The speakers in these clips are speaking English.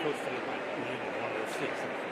hopefully might land in one of those states.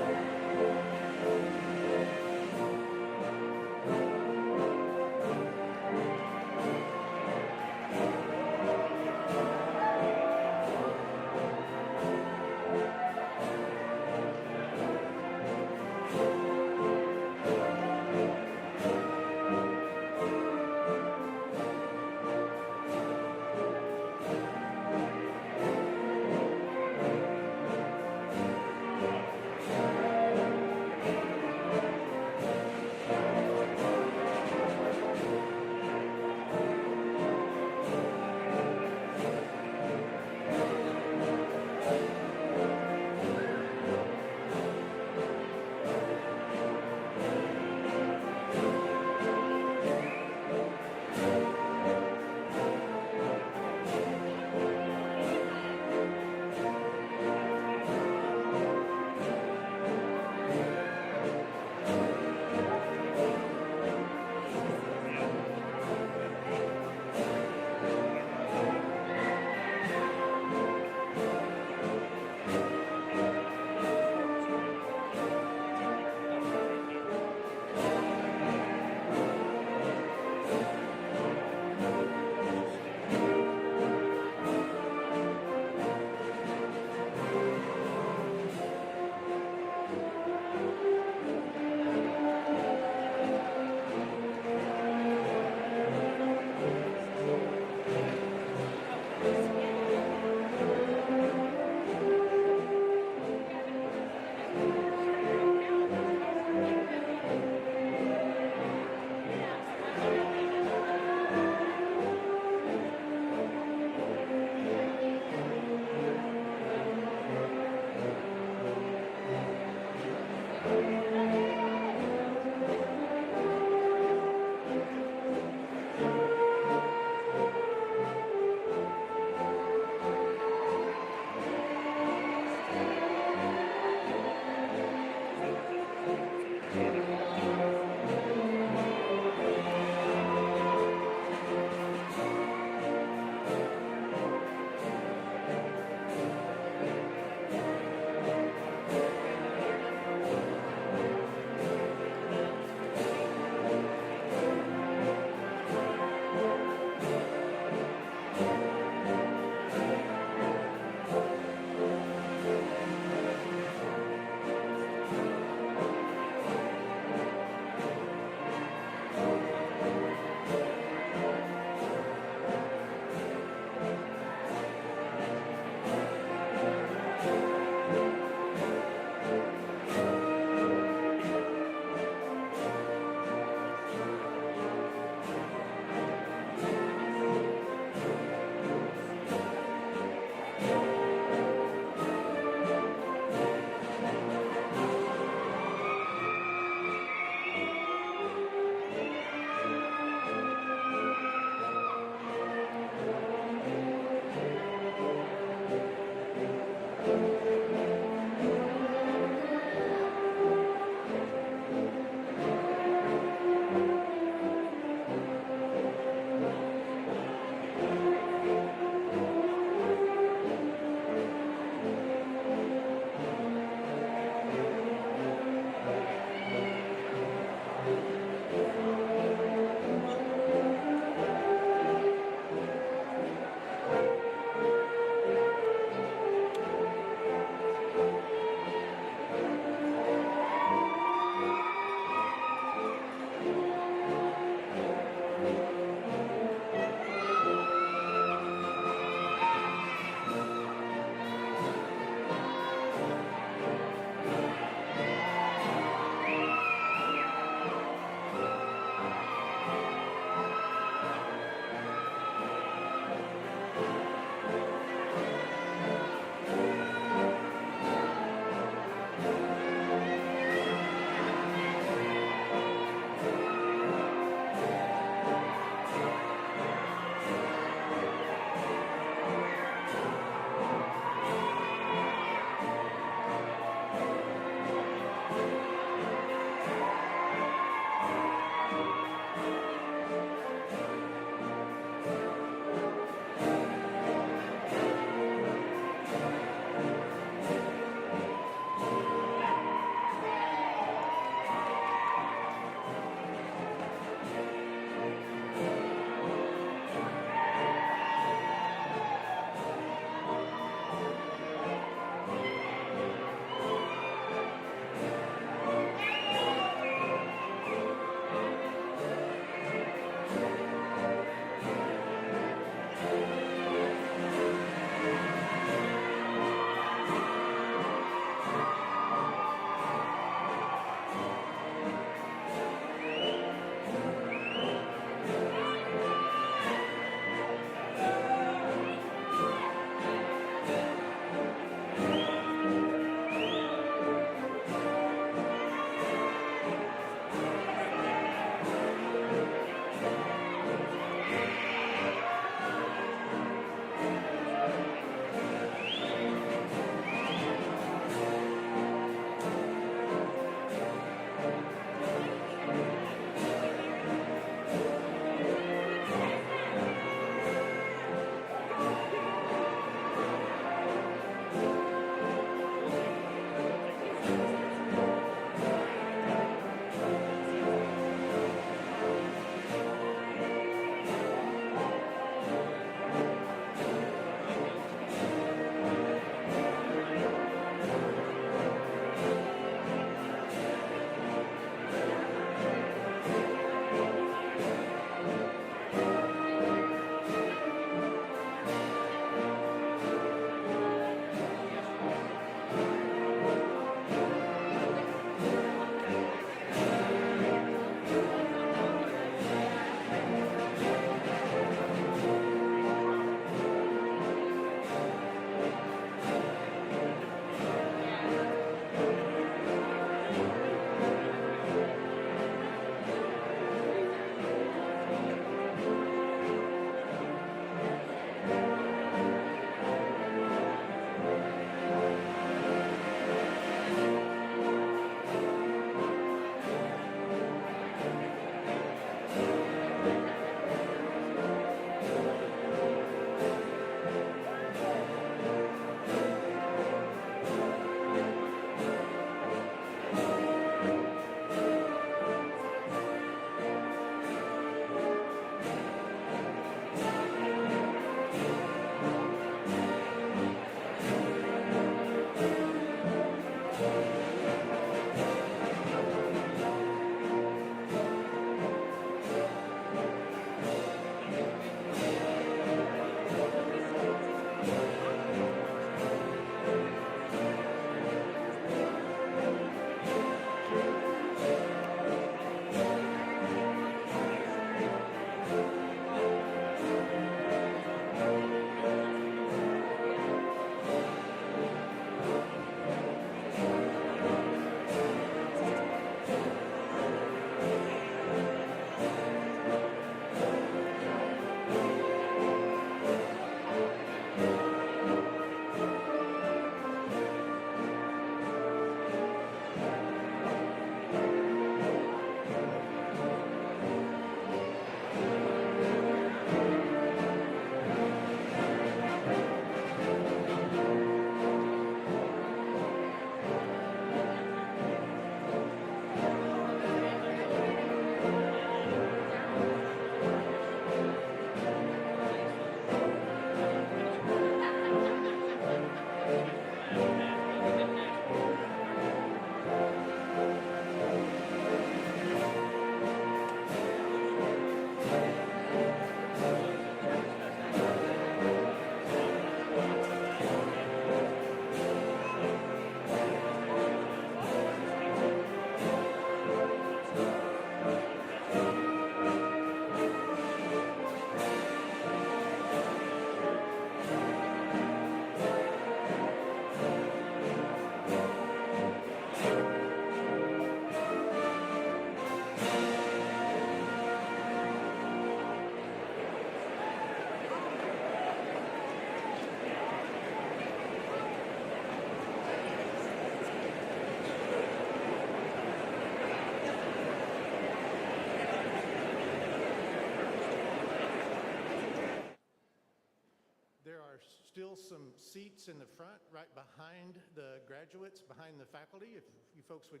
still some seats in the front, right behind the graduates, behind the faculty, if you folks would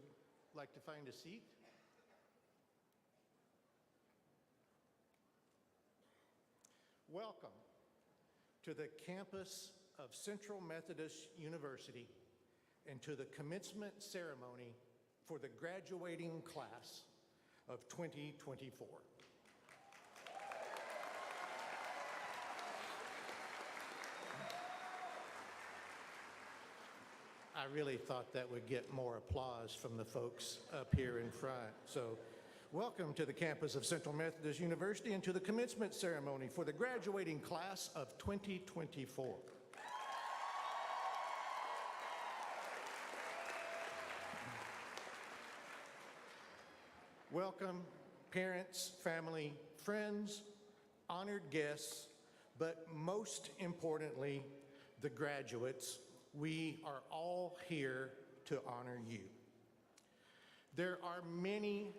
like to find a seat. Welcome to the campus of Central Methodist University and to the commencement ceremony for the graduating class of 2024. I really thought that would get more applause from the folks up here in front. So welcome to the campus of Central Methodist University and to the commencement ceremony for the graduating class of 2024. Welcome, parents, family, friends, honored guests, but most importantly, the graduates. We are all here to honor you. There are many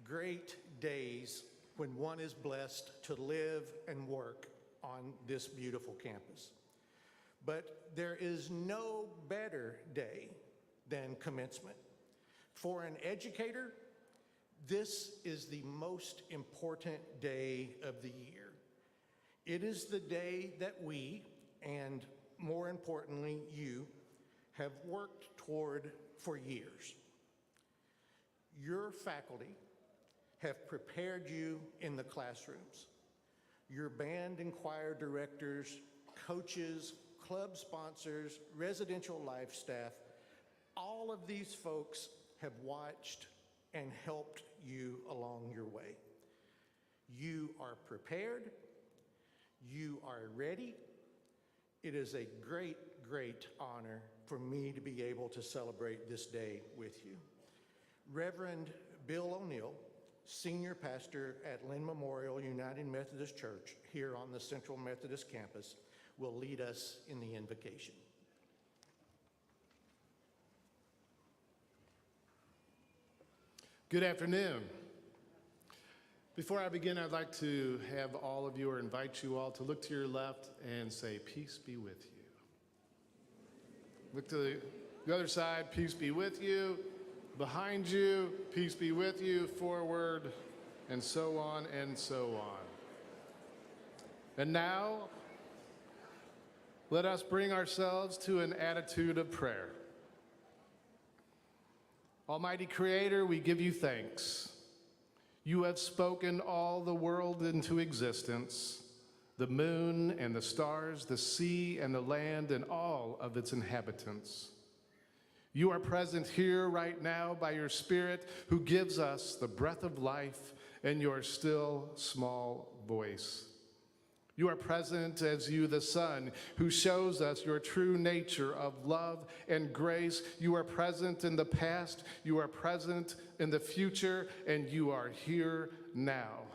great days when one is blessed to live and work on this beautiful campus. But there is no better day than commencement. For an educator, this is the most important day of the year. It is the day that we, and more importantly, you, have worked toward for years. Your faculty have prepared you in the classrooms. Your band and choir directors, coaches, club sponsors, residential life staff, all of these folks have watched and helped you along your way. You are prepared. You are ready. It is a great, great honor for me to be able to celebrate this day with you. Reverend Bill O'Neill, Senior Pastor at Lynn Memorial United Methodist Church here on the Central Methodist campus, will lead us in the invocation. Good afternoon. Before I begin, I'd like to have all of you or invite you all to look to your left and say, peace be with you. Look to the other side, peace be with you. Behind you, peace be with you. Forward, and so on and so on. And now, let us bring ourselves to an attitude of prayer. Almighty Creator, we give you thanks. You have spoken all the world into existence, the moon and the stars, the sea and the land, and all of its inhabitants. You are present here right now by your Spirit, who gives us the breath of life and your still small voice. You are present as you, the Son, who shows us your true nature of love and grace. You are present in the past, you are present in the future, and you are here now.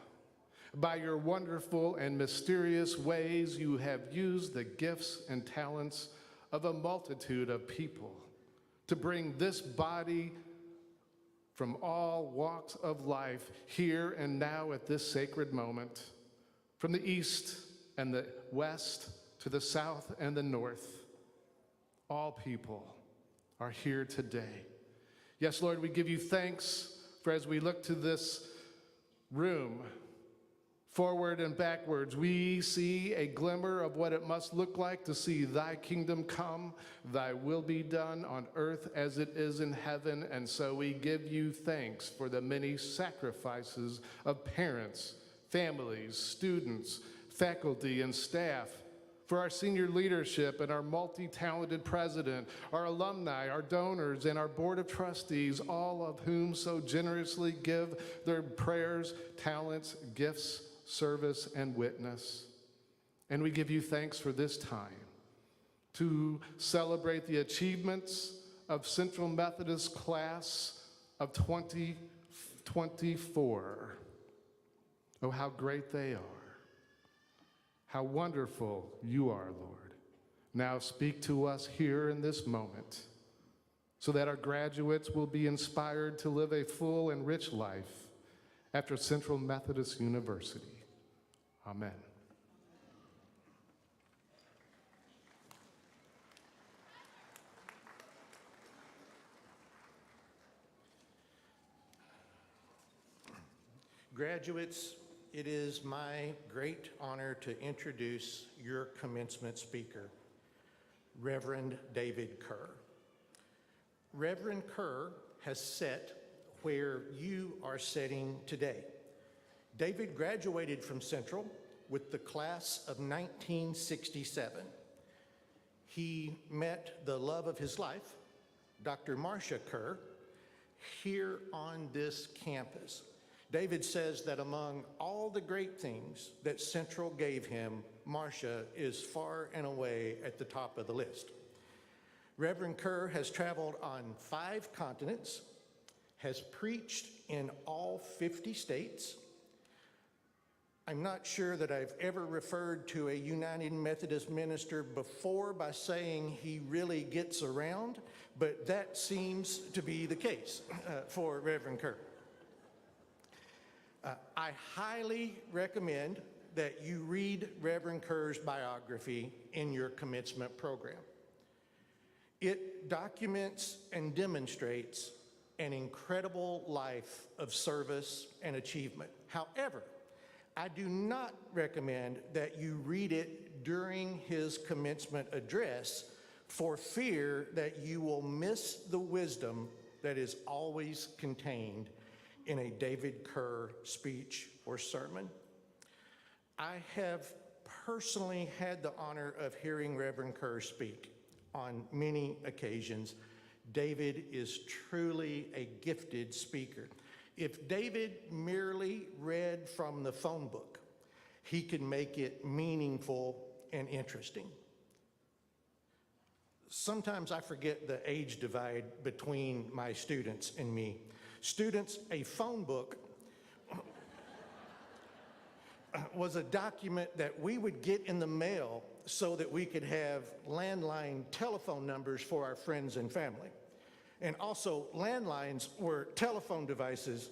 By your wonderful and mysterious ways, you have used the gifts and talents of a multitude of people to bring this body from all walks of life here and now at this sacred moment, from the east and the west to the south and the north. All people are here today. Yes, Lord, we give you thanks for as we look to this room, forward and backwards, we see a glimmer of what it must look like to see thy kingdom come, thy will be done on earth as it is in heaven. And so we give you thanks for the many sacrifices of parents, families, students, faculty, and staff, for our senior leadership and our multi-talented president, our alumni, our donors, and our board of trustees, all of whom so generously give their prayers, talents, gifts, service, and witness. And we give you thanks for this time to celebrate the achievements of Central Methodist class of 2024. Oh, how great they are. How wonderful you are, Lord. Now speak to us here in this moment so that our graduates will be inspired to live a full and rich life after Central Methodist University. Amen. Graduates, it is my great honor to introduce your commencement speaker, Reverend David Kerr. Reverend Kerr has set where you are sitting today. David graduated from Central with the class of 1967. He met the love of his life, Dr. Marcia Kerr, here on this campus. David says that among all the great things that Central gave him, Marcia is far and away at the top of the list. Reverend Kerr has traveled on 5 continents, has preached in all 50 states. I'm not sure that I've ever referred to a United Methodist minister before by saying he really gets around, but that seems to be the case for Reverend Kerr. I highly recommend that you read Reverend Kerr's biography in your commencement program. It documents and demonstrates an incredible life of service and achievement. However, I do not recommend that you read it during his commencement address for fear that you will miss the wisdom that is always contained in a David Kerr speech or sermon. I have personally had the honor of hearing Reverend Kerr speak on many occasions. David is truly a gifted speaker. If David merely read from the phone book, he could make it meaningful and interesting. Sometimes I forget the age divide between my students and me. Students, a phone book was a document that we would get in the mail so that we could have landline telephone numbers for our friends and family. And also, landlines were telephone devices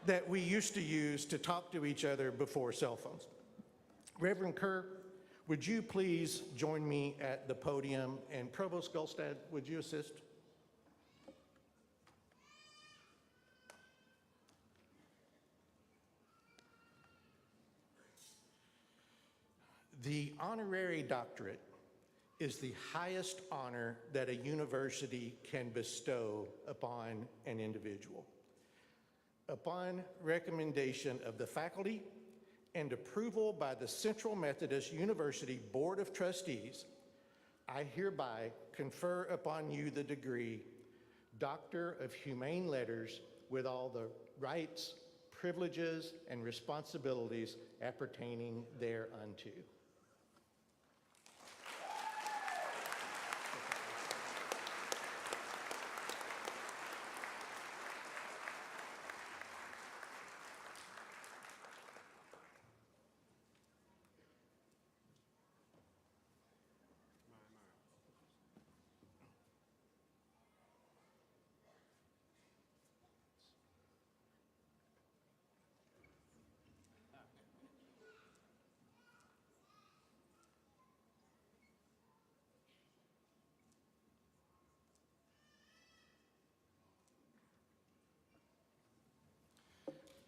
that we used to use to talk to each other before cell phones. Reverend Kerr, would you please join me at the podium? And Provost Gulstad, would you assist? The honorary doctorate is the highest honor that a university can bestow upon an individual. Upon recommendation of the faculty and approval by the Central Methodist University Board of Trustees, I hereby confer upon you the degree Doctor of Humane Letters with all the rights, privileges, and responsibilities appertaining thereunto.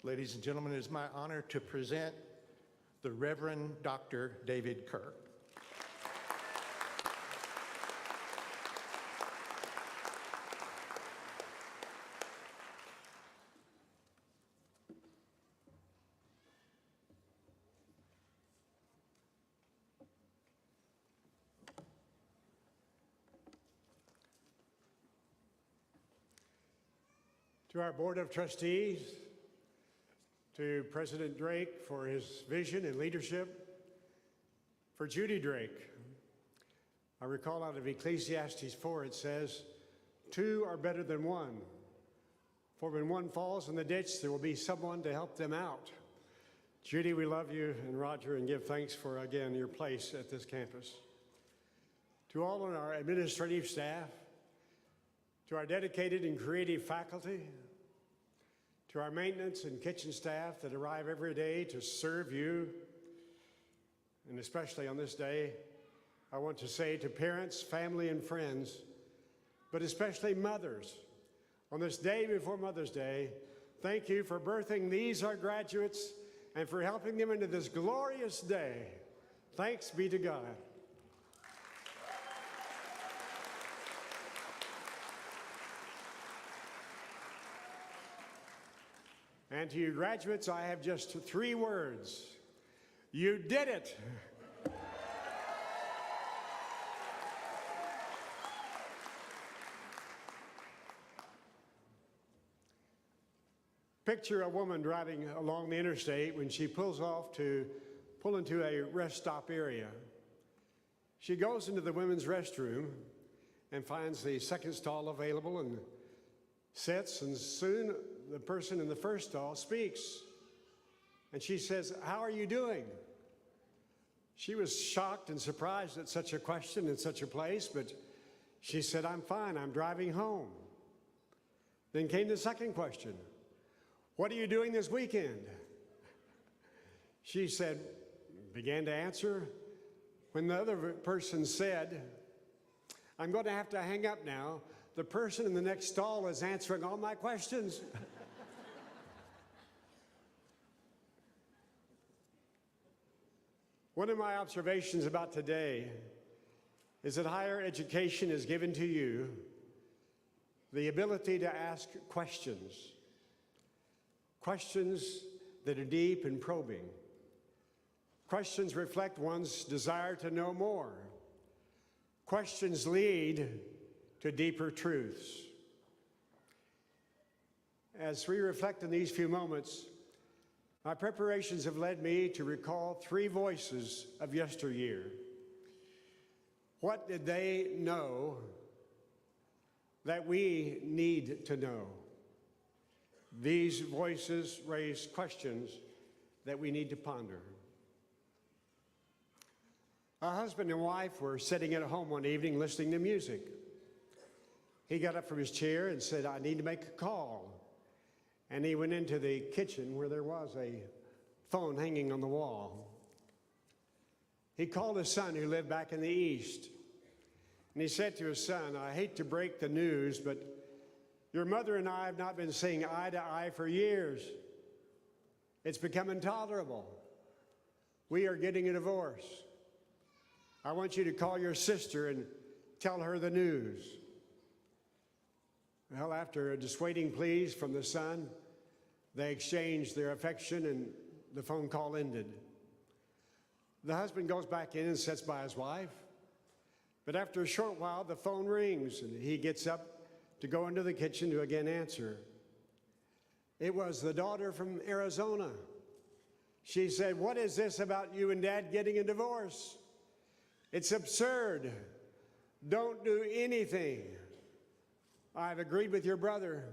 Ladies and gentlemen, it is my honor to present the Reverend Dr. David Kerr. To our Board of Trustees, to President Drake for his vision and leadership, for Judy Drake. I recall out of Ecclesiastes 4, it says, 2 are better than 1, for when one falls in the ditch, there will be someone to help them out. Judy, we love you, and Roger, and give thanks for, again, your place at this campus. To all of our administrative staff, to our dedicated and creative faculty, to our maintenance and kitchen staff that arrive every day to serve you, and especially on this day, I want to say to parents, family, and friends, but especially mothers, on this day before Mother's Day, Thank you for birthing these, our graduates, and for helping them into this glorious day. Thanks be to God. And to you graduates, I have just 3 words. You did it. Picture a woman driving along the interstate when she pulls into a rest stop area. She goes into the women's restroom and finds the second stall available and sits, and soon the person in the first stall speaks. And she says, "How are you doing?" She was shocked and surprised at such a question in such a place, but she said, "I'm fine, I'm driving home." Then came the second question. "What are you doing this weekend?" She began to answer. When the other person said, "I'm going to have to hang up now. The person in the next stall is answering all my questions." One of my observations about today is that higher education is given to you the ability to ask questions. Questions that are deep and probing. Questions reflect one's desire to know more. Questions lead to deeper truths. As we reflect on these few moments, my preparations have led me to recall 3 voices of yesteryear. What did they know that we need to know? These voices raise questions that we need to ponder. A husband and wife were sitting at home one evening listening to music. He got up from his chair and said, "I need to make a call." And he went into the kitchen where there was a phone hanging on the wall. He called his son who lived back in the east. And he said to his son, "I hate to break the news, but your mother and I have not been seeing eye to eye for years. It's become intolerable. We are getting a divorce. I want you to call your sister and tell her the news." Well, after a dissuading pleas from the son, they exchanged their affection and the phone call ended. The husband goes back in and sits by his wife. But after a short while, the phone rings and he gets up to go into the kitchen to again answer. It was the daughter from Arizona. She said, "What is this about you and Dad getting a divorce? It's absurd. Don't do anything. I've agreed with your brother.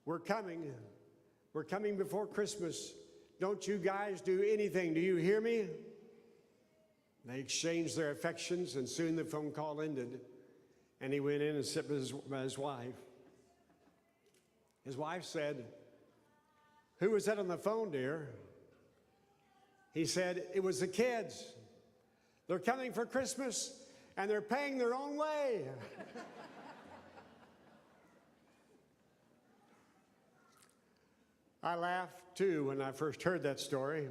We're coming. We're coming before Christmas. Don't you guys do anything. Do you hear me?" They exchanged their affections, and soon the phone call ended, and he went in and sat with his wife. His wife said, "Who was that on the phone, dear?" He said, "It was the kids. They're coming for Christmas, and they're paying their own way." I laughed, too, when I first heard that story.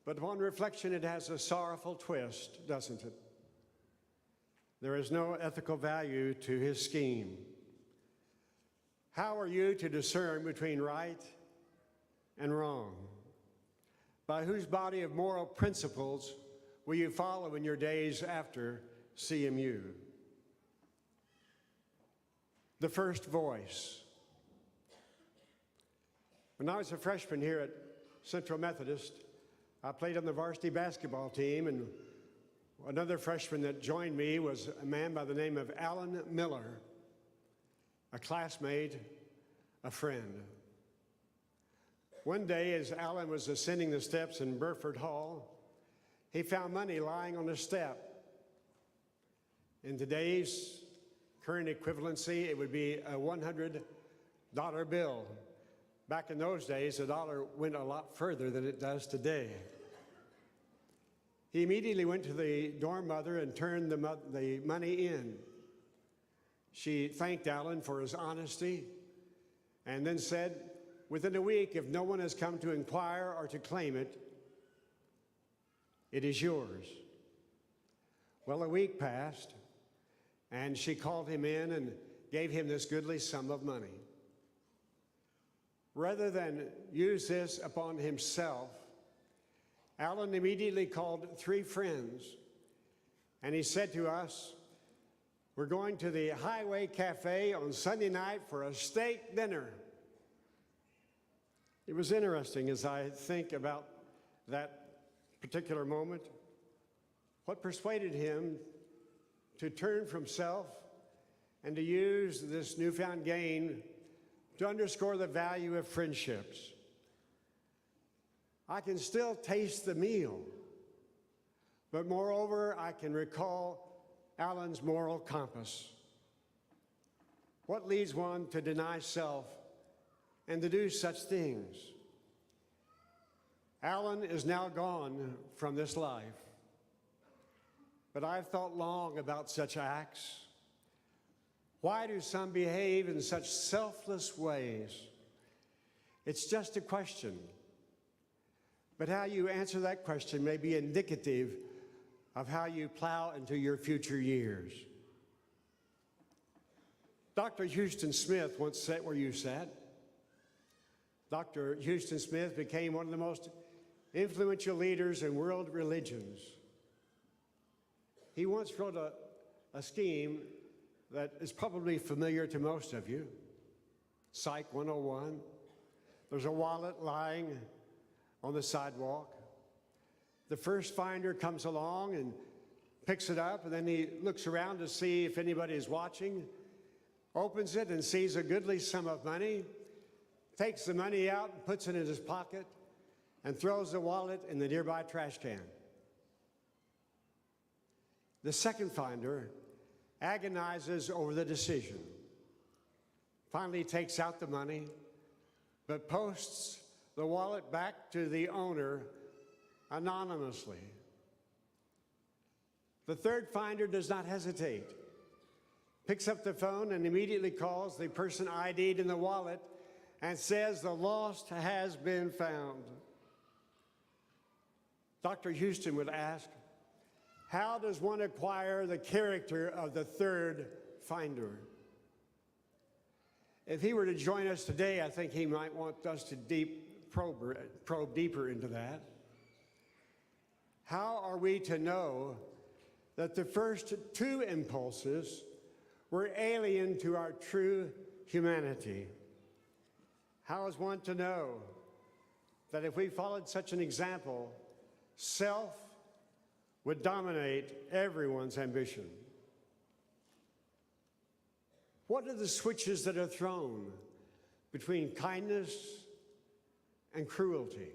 But upon reflection, it has a sorrowful twist, doesn't it? There is no ethical value to his scheme. How are you to discern between right and wrong? By whose body of moral principles will you follow in your days after CMU? The first voice. When I was a freshman here at Central Methodist, I played on the varsity basketball team, and another freshman that joined me was a man by the name of Alan Miller, a classmate, a friend. One day, as Alan was ascending the steps in Burford Hall, he found money lying on a step. In today's current equivalency, it would be a $100 bill. Back in those days, the dollar went a lot further than it does today. He immediately went to the dorm mother and turned the money in. She thanked Alan for his honesty and then said, within a week, if no one has come to inquire or to claim it, it is yours. Well, a week passed, and she called him in and gave him this goodly sum of money. Rather than use this upon himself, Alan immediately called 3 friends, and he said to us, "We're going to the Highway Cafe on Sunday night for a steak dinner." It was interesting as I think about that particular moment, what persuaded him to turn from self and to use this newfound gain to underscore the value of friendships. I can still taste the meal, but moreover, I can recall Alan's moral compass. What leads one to deny self and to do such things? Alan is now gone from this life, but I've thought long about such acts. Why do some behave in such selfless ways? It's just a question, but how you answer that question may be indicative of how you plow into your future years. Dr. Houston Smith once sat where you sat. Dr. Houston Smith became one of the most influential leaders in world religions. He once wrote a scheme that is probably familiar to most of you. Psych 101. There's a wallet lying on the sidewalk. The first finder comes along and picks it up, and then he looks around to see if anybody is watching, opens it and sees a goodly sum of money, takes the money out and puts it in his pocket, and throws the wallet in the nearby trash can. The second finder agonizes over the decision. Finally takes out the money, but posts the wallet back to the owner anonymously. The third finder does not hesitate, picks up the phone and immediately calls the person ID'd in the wallet and says the lost has been found. Dr. Houston would ask, how does one acquire the character of the third finder? If he were to join us today, I think he might want us to probe deeper into that. How are we to know that the first 2 impulses were alien to our true humanity? How is one to know that if we followed such an example, self would dominate everyone's ambition? What are the switches that are thrown between kindness and cruelty?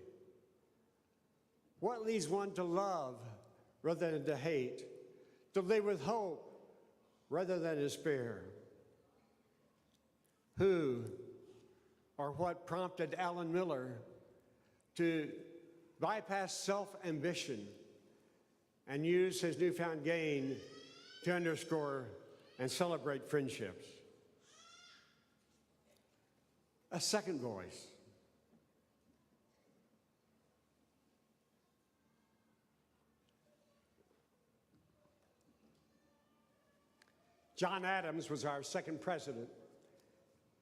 What leads one to love rather than to hate, to live with hope rather than despair? Who or what prompted Alan Miller to bypass self-ambition and use his newfound gain to underscore and celebrate friendships? A second voice. John Adams was our second president,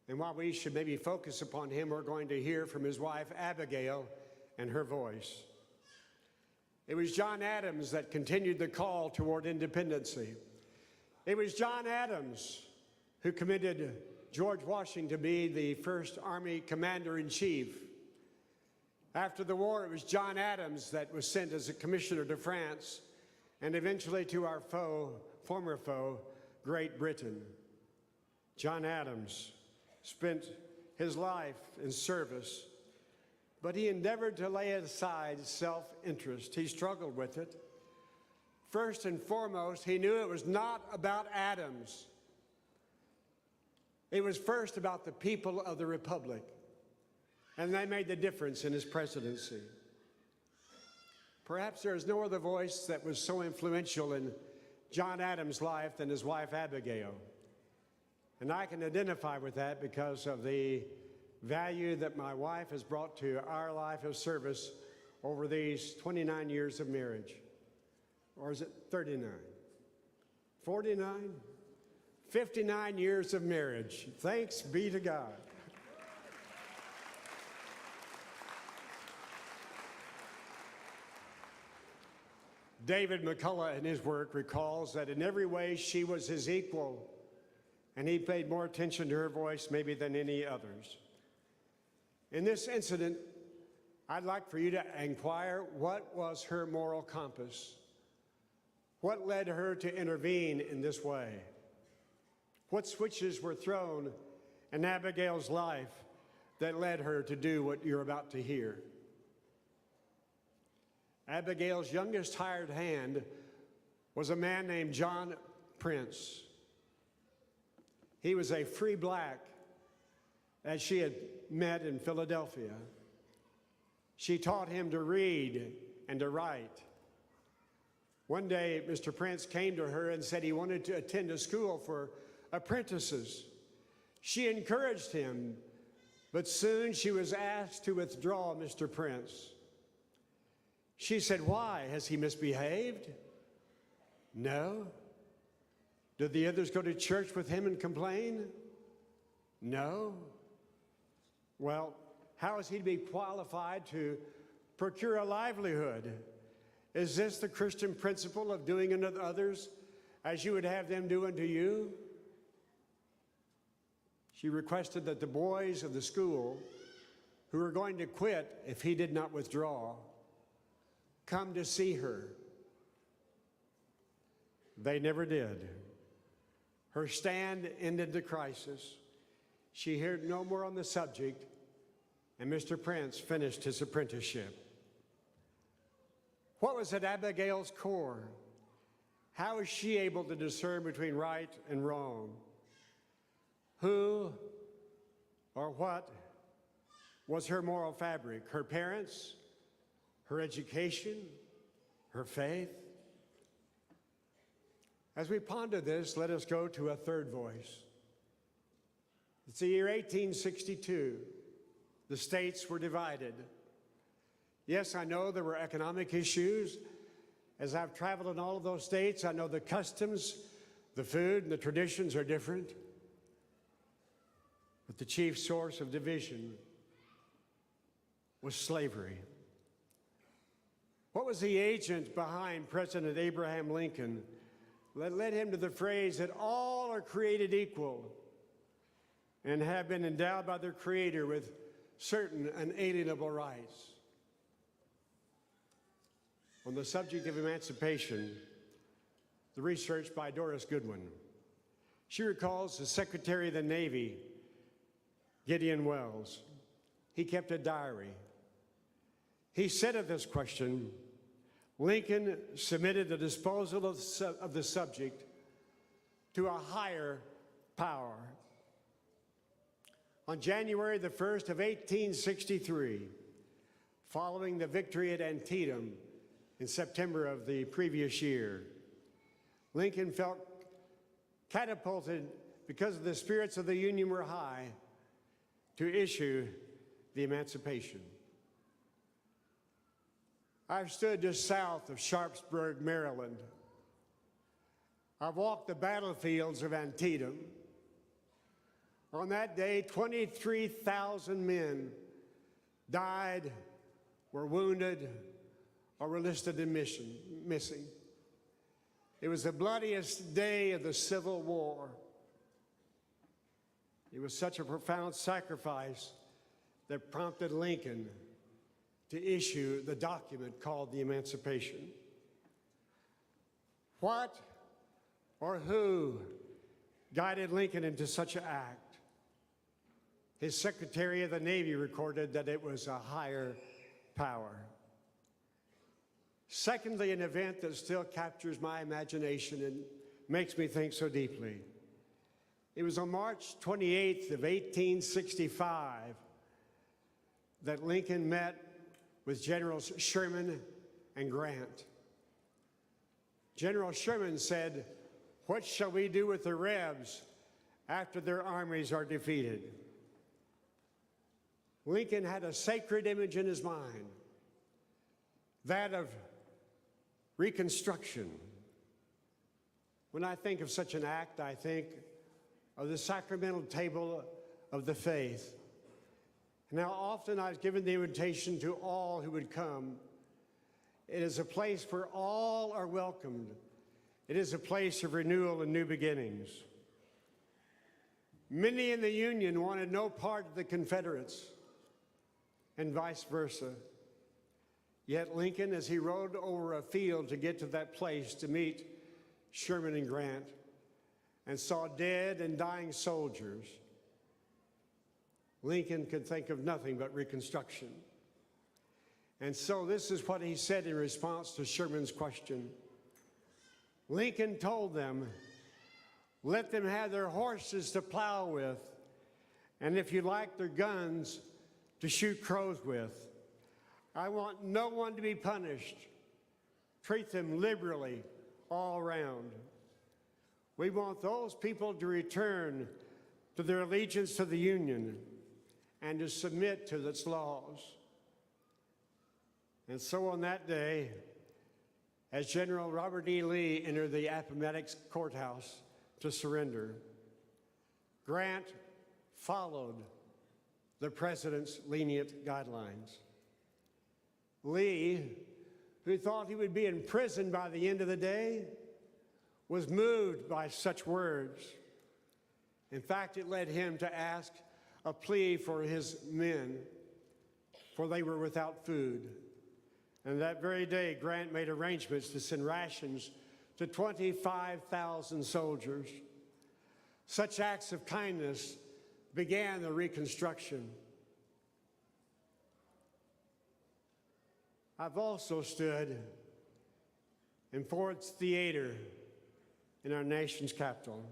and while we should maybe focus upon him, we're going to hear from his wife Abigail and her voice. It was John Adams that continued the call toward independency. It was John Adams who committed George Washington to be the first Army Commander-in-Chief. After the war, it was John Adams that was sent as a commissioner to France and eventually to our former foe, Great Britain. John Adams spent his life in service, but he endeavored to lay aside self-interest. He struggled with it. First and foremost, he knew it was not about Adams. It was first about the people of the Republic, and they made the difference in his presidency. Perhaps there is no other voice that was so influential in John Adams' life than his wife Abigail. And I can identify with that because of the value that my wife has brought to our life of service over these 29 years of marriage. Or is it 39? 49? 59 years of marriage. Thanks be to God. David McCullough in his work recalls that in every way she was his equal, and he paid more attention to her voice maybe than any others. In this incident, I'd like for you to inquire, what was her moral compass? What led her to intervene in this way? What switches were thrown in Abigail's life that led her to do what you're about to hear? Abigail's youngest hired hand was a man named John Prince. He was a free black that she had met in Philadelphia. She taught him to read and to write. One day, Mr. Prince came to her and said he wanted to attend a school for apprentices. She encouraged him, but soon she was asked to withdraw Mr. Prince. She said, "Why? Has he misbehaved?" "No." "Did the others go to church with him and complain?" "No." "Well, how is he to be qualified to procure a livelihood? Is this the Christian principle of doing unto others as you would have them do unto you?" She requested that the boys of the school, who were going to quit if he did not withdraw, come to see her. They never did. Her stand ended the crisis. She heard no more on the subject, and Mr. Prince finished his apprenticeship. What was at Abigail's core? How was she able to discern between right and wrong? Who or what was her moral fabric? Her parents? Her education? Her faith? As we ponder this, let us go to a third voice. It's the year 1862. The states were divided. Yes, I know there were economic issues. As I've traveled in all of those states, I know the customs, the food, and the traditions are different. But the chief source of division was slavery. What was the agent behind President Abraham Lincoln that led him to the phrase that all are created equal and have been endowed by their Creator with certain unalienable rights? On the subject of emancipation, the research by Doris Goodwin. She recalls the Secretary of the Navy, Gideon Wells. He kept a diary. He said of this question, Lincoln submitted the disposal of the subject to a higher power. On January the 1st of 1863, following the victory at Antietam in September of the previous year, Lincoln felt catapulted, because of the spirits of the Union were high, to issue the Emancipation. I've stood just south of Sharpsburg, Maryland. I've walked the battlefields of Antietam. On that day, 23,000 men died, were wounded, or were listed in missing. It was the bloodiest day of the Civil War. It was such a profound sacrifice that prompted Lincoln to issue the document called the Emancipation. What or who guided Lincoln into such an act? His Secretary of the Navy recorded that it was a higher power. Secondly, an event that still captures my imagination and makes me think so deeply. It was on March 28th of 1865 that Lincoln met with Generals Sherman and Grant. General Sherman said, "What shall we do with the Rebs after their armies are defeated?" Lincoln had a sacred image in his mind, that of Reconstruction. When I think of such an act, I think of the sacramental table of the faith. And how often I've given the invitation to all who would come. It is a place where all are welcomed. It is a place of renewal and new beginnings. Many in the Union wanted no part of the Confederates, and vice versa. Yet Lincoln, as he rode over a field to get to that place to meet Sherman and Grant, and saw dead and dying soldiers, Lincoln could think of nothing but Reconstruction. And so this is what he said in response to Sherman's question. Lincoln told them, let them have their horses to plow with, and if you like, their guns to shoot crows with. I want no one to be punished. Treat them liberally all around. We want those people to return to their allegiance to the Union and to submit to its laws. And so on that day, as General Robert E. Lee entered the Appomattox courthouse to surrender, Grant followed the president's lenient guidelines. Lee, who thought he would be in prison by the end of the day, was moved by such words. In fact, it led him to ask a plea for his men, for they were without food. And that very day, Grant made arrangements to send rations to 25,000 soldiers. Such acts of kindness began the Reconstruction. I've also stood in Ford's Theater in our nation's capital.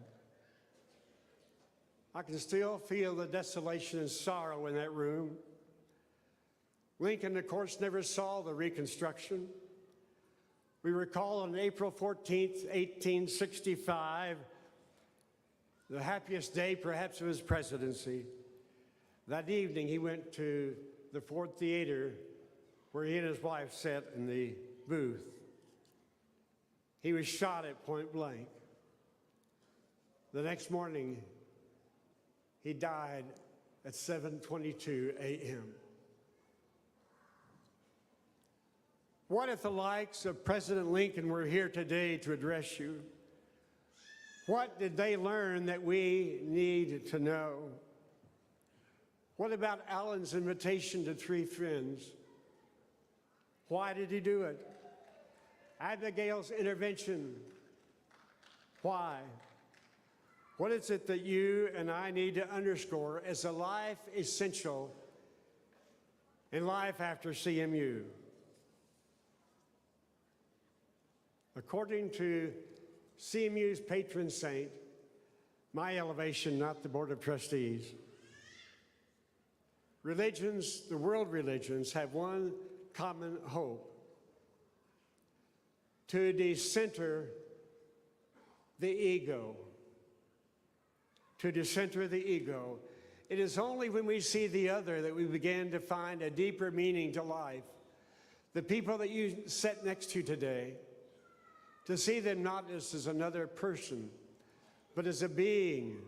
I can still feel the desolation and sorrow in that room. Lincoln, of course, never saw the Reconstruction. We recall on April 14th, 1865, the happiest day perhaps of his presidency. That evening, he went to the Ford Theater where he and his wife sat in the booth. He was shot at point blank. The next morning, he died at 7:22 a.m. What if the likes of President Lincoln were here today to address you? What did they learn that we need to know? What about Allen's invitation to three friends? Why did he do it? Abigail's intervention. Why? What is it that you and I need to underscore as a life essential in life after CMU? According to CMU's patron saint, my elevation, not the Board of Trustees, religions, the world religions, have one common hope: to decenter the ego. To decenter the ego. It is only when we see the other that we begin to find a deeper meaning to life. The people that you sit next to today, to see them not just as another person, but as a being,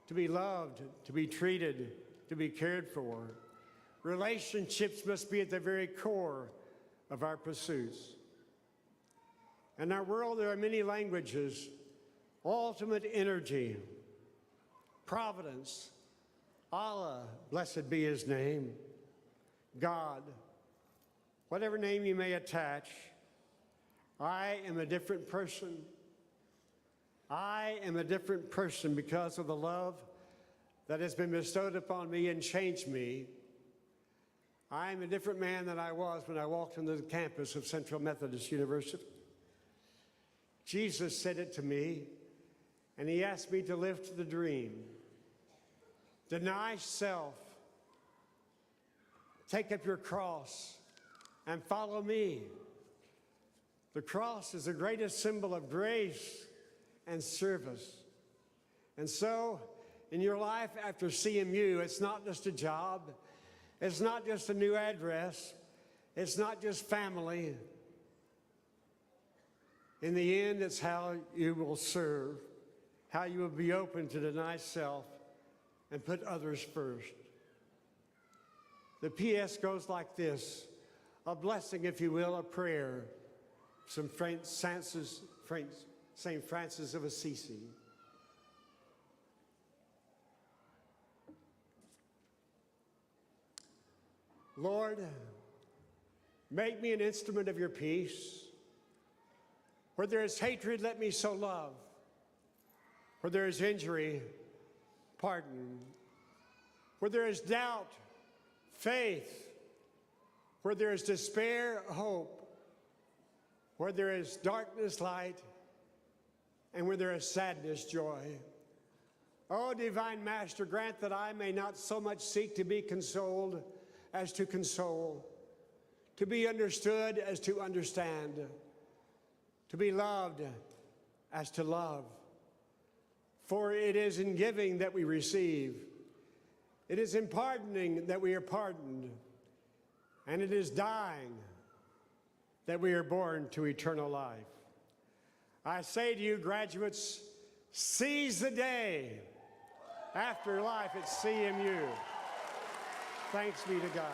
to be loved, to be treated, to be cared for. Relationships must be at the very core of our pursuits. In our world, there are many languages: ultimate energy, providence, Allah, blessed be his name, God, whatever name you may attach. I am a different person. I am a different person because of the love that has been bestowed upon me and changed me. I am a different man than I was when I walked into the campus of Central Methodist University. Jesus said it to me, and he asked me to live to the dream. Deny self, take up your cross, and follow me. The cross is the greatest symbol of grace and service. And so, in your life after CMU, it's not just a job, It's not just a new address. It's not just family. In the end, it's how you will serve, how you will be open to deny self and put others first. The PS goes like this, a blessing, if you will, a prayer, from St. Francis of Assisi. Lord, make me an instrument of your peace. Where there is hatred, let me sow love. Where there is injury, pardon. Where there is doubt, faith. Where there is despair, hope. Where there is darkness, light. And where there is sadness, joy. Oh, divine Master, grant that I may not so much seek to be consoled as to console, to be understood as to understand, to be loved as to love. For it is in giving that we receive. It is in pardoning that we are pardoned. And it is dying that we are born to eternal life. I say to you, graduates, seize the day. After life at CMU. Thanks be to God.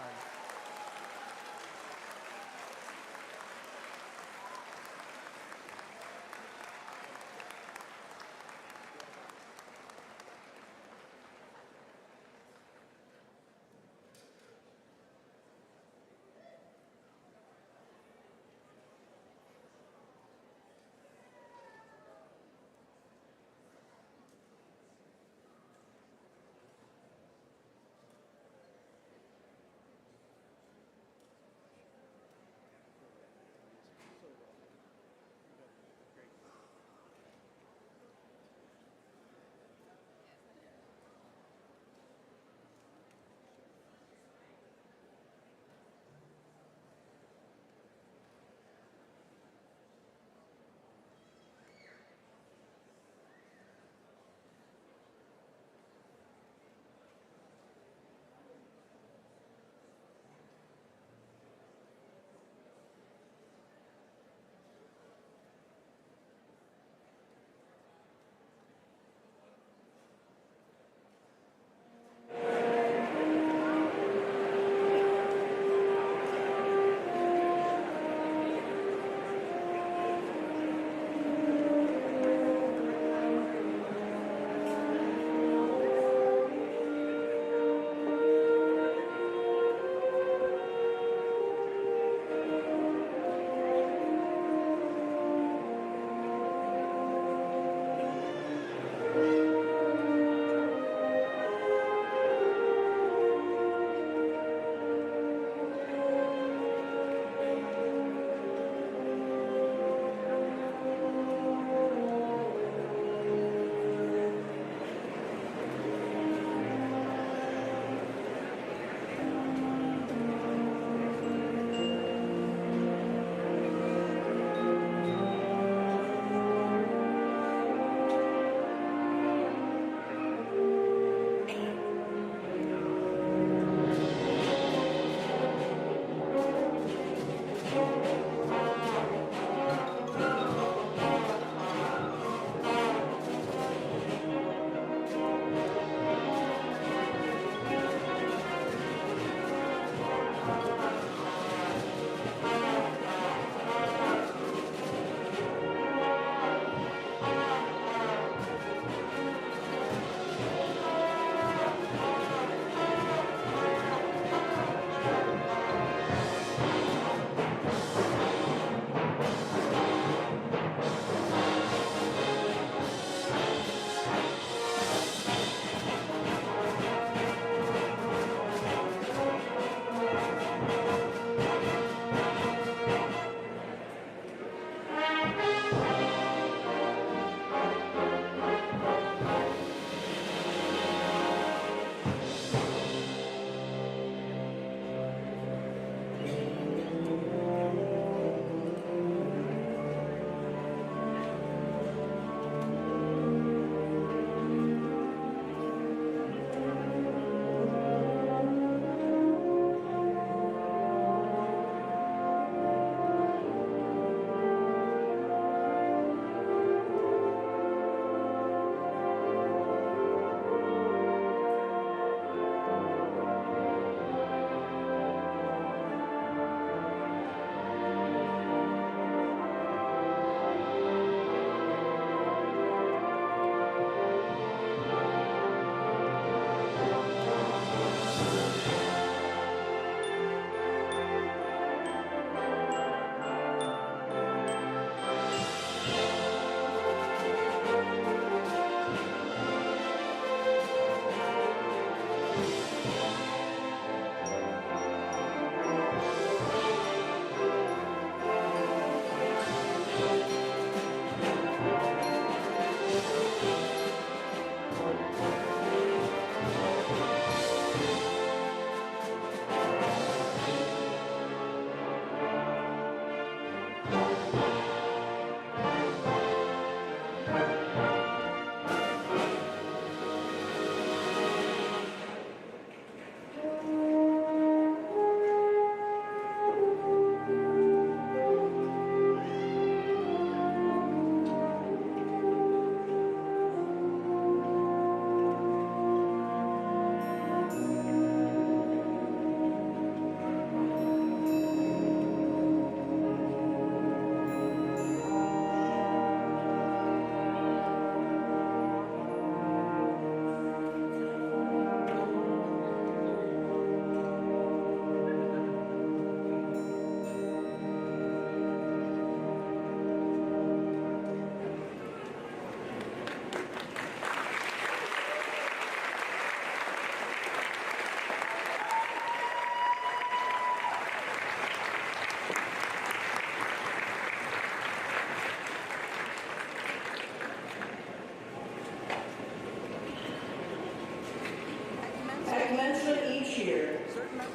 commencement each year,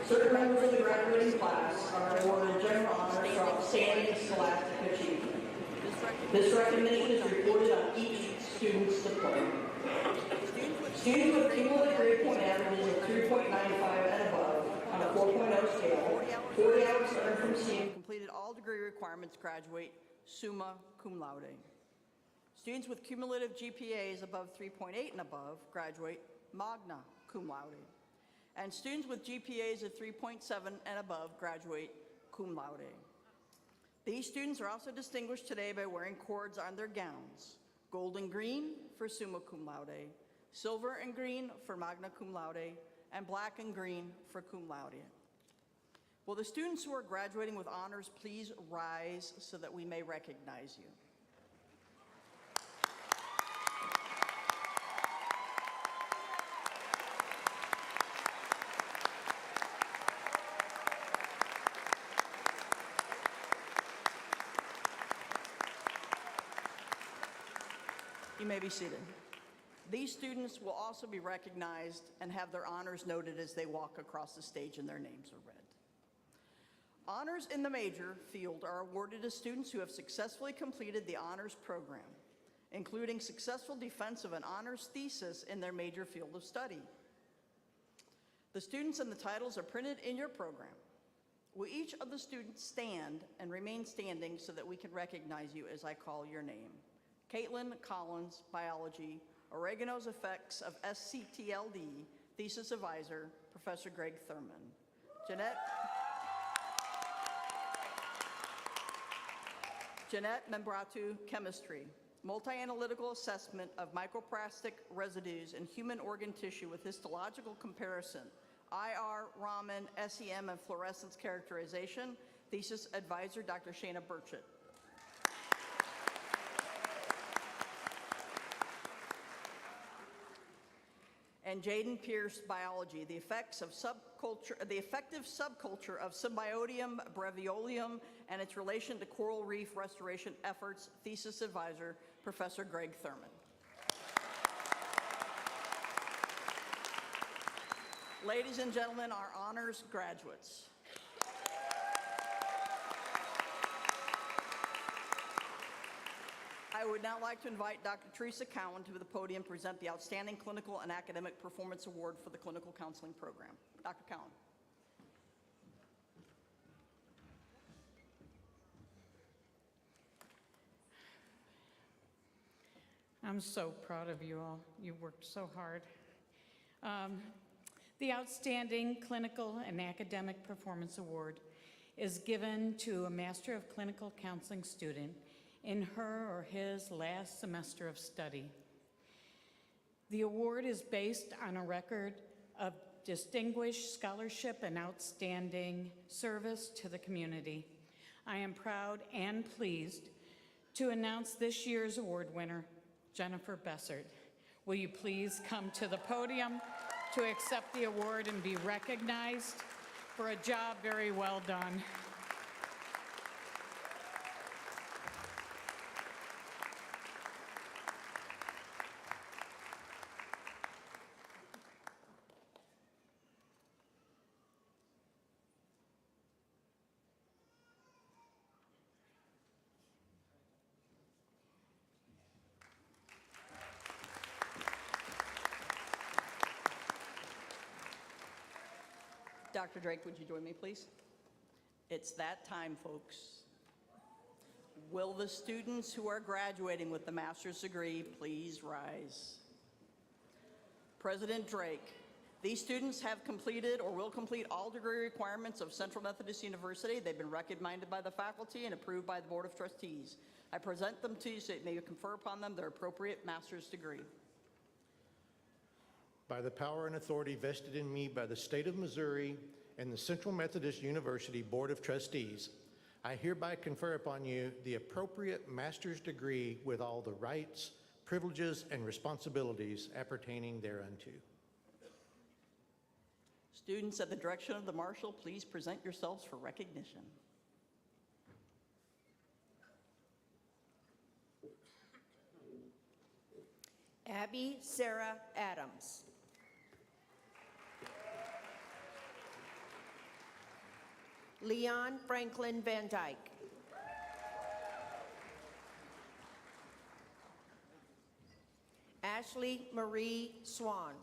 certain members of the graduating class are awarded general honors for outstanding scholastic achievement. This recognition is reported on each student's diploma. Students with cumulative grade point averages of 3.95 and above on a 4.0 scale, 40 hours earned from CMU, completed all degree requirements graduate summa cum laude. Students with cumulative GPAs above 3.8 and above graduate magna cum laude. And students with GPAs of 3.7 and above graduate cum laude. These students are also distinguished today by wearing cords on their gowns: gold and green for summa cum laude, silver and green for magna cum laude, and black and green for cum laude. Will the students who are graduating with honors please rise so that we may recognize you? You may be seated. These students will also be recognized and have their honors noted as they walk across the stage and their names are read. Honors in the major field are awarded to students who have successfully completed the honors program, including successful defense of an honors thesis in their major field of study. The students and the titles are printed in your program. Will each of the students stand and remain standing so that we can recognize you as I call your name? Caitlin Collins, Biology, Oregano's Effects of SCTLD, Thesis Advisor, Professor Greg Thurman. Jeanette Membratu, Chemistry, Multi-Analytical Assessment of Microplastic Residues in Human Organ Tissue with Histological Comparison, IR, Raman, SEM, and Fluorescence Characterization, Thesis Advisor, Dr. Shana Burchett. And Jaden Pierce, Biology, the effective subculture of Symbiotium breviolium and its relation to coral reef restoration efforts, Thesis Advisor, Professor Greg Thurman. Ladies and gentlemen, our honors graduates. I would now like to invite Dr. Teresa Cowan to the podium to present the Outstanding Clinical and Academic Performance Award for the Clinical Counseling Program. Dr. Cowan. I'm so proud of you all. You worked so hard. The Outstanding Clinical and Academic Performance Award is given to a Master of Clinical Counseling student in her or his last semester of study. The award is based on a record of distinguished scholarship and outstanding service to the community. I am proud and pleased to announce this year's award winner, Jennifer Bessert. Will you please come to the podium to accept the award and be recognized for a job very well done. Dr. Drake, would you join me, please? It's that time, folks. Will the students who are graduating with the master's degree please rise? President Drake, these students have completed or will complete all degree requirements of Central Methodist University. They've been recommended by the faculty and approved by the Board of Trustees. I present them to you so that you may confer upon them their appropriate master's degree. By the power and authority vested in me by the state of Missouri and the Central Methodist University Board of Trustees, I hereby confer upon you the appropriate master's degree with all the rights, privileges, and responsibilities appertaining thereunto. Students, at the direction of the marshal, please present yourselves for recognition. Abby Sarah Adams. Leon Franklin Van Dyke. Ashley Marie Swan.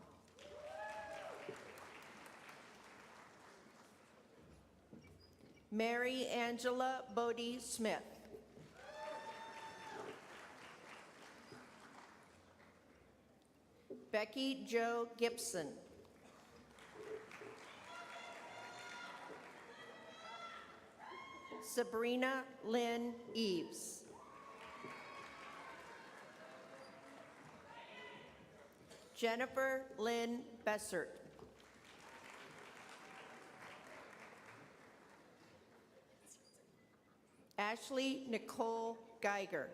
Mary Angela Bodie Smith. Becky Jo Gibson. Sabrina Lynn Eves. Jennifer Lynn Bessert. Ashley Nicole Geiger.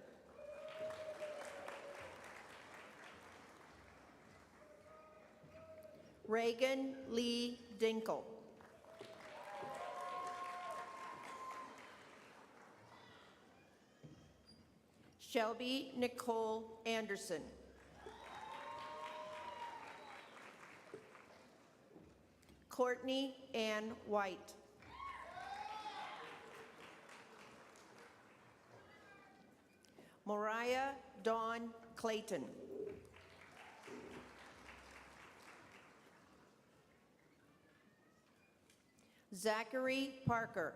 Reagan Lee Dinkle. Shelby Nicole Anderson. Courtney Ann White. Mariah Dawn Clayton. Zachary Parker.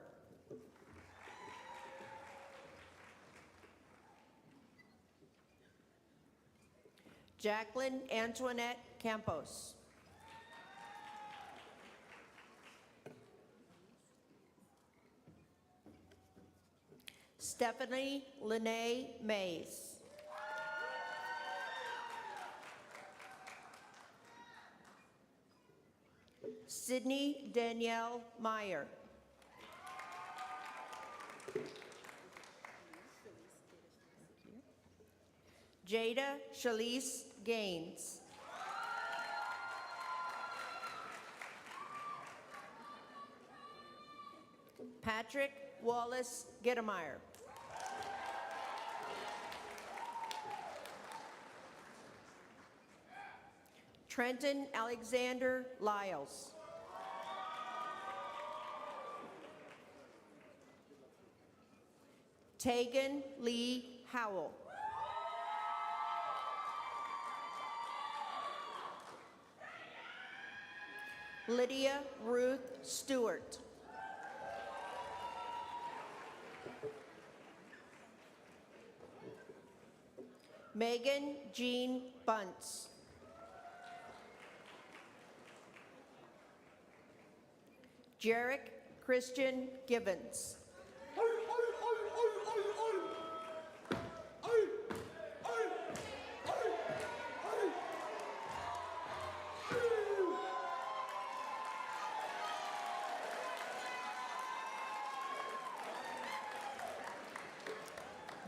Jacqueline Antoinette Campos. Stephanie Lene Mays. Sydney Danielle Meyer. Jada Shalise Gaines. Patrick Wallace Gettemeyer. Trenton Alexander Lyles. Tegan Lee Howell. Lydia Ruth Stewart. Megan Jean Bunce. Jarek Christian Gibbons.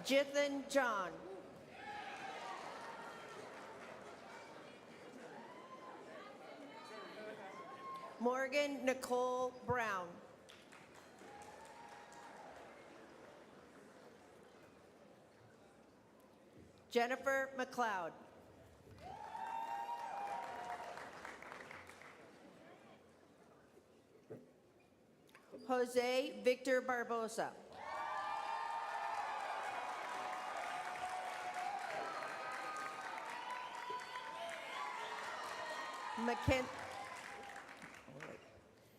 Jithan John. Morgan Nicole Brown. Jennifer McLeod. Jose Victor Barbosa.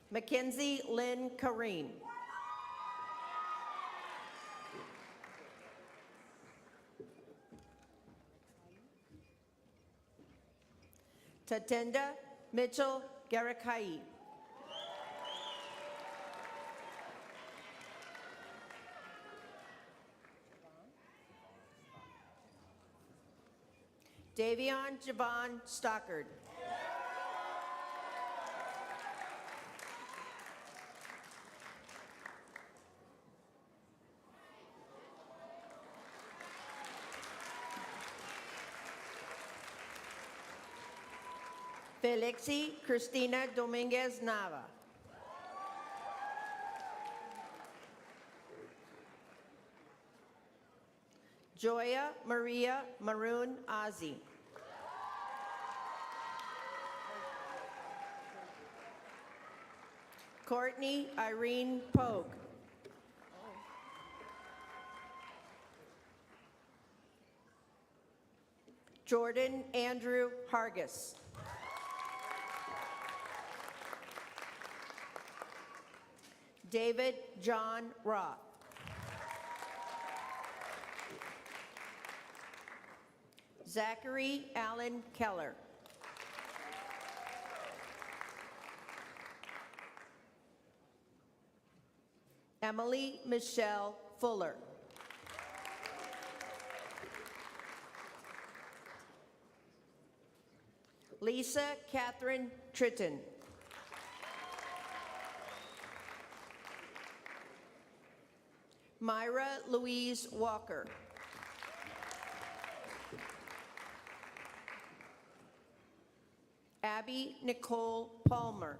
Mackenzie Lynn Kareem. Tatenda Mitchell Garakai. Davion Javon Stockard. Felixi Cristina Dominguez Nava. Joya Maria Maroon Ozzie. Courtney Irene Pogue. Jordan Andrew Hargis. David John Roth. Zachary Allen Keller. Emily Michelle Fuller. Lisa Catherine Tritton. Myra Louise Walker. Abby Nicole Palmer.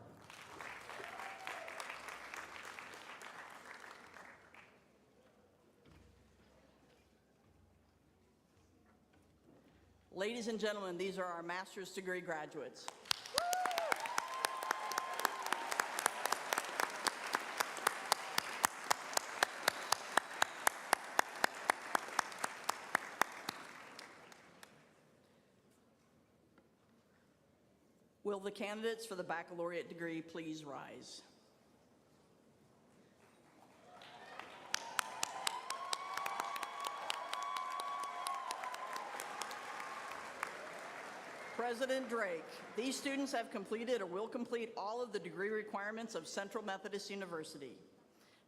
Ladies and gentlemen, these are our master's degree graduates. Will the candidates for the baccalaureate degree please rise? President Drake, these students have completed or will complete all of the degree requirements of Central Methodist University.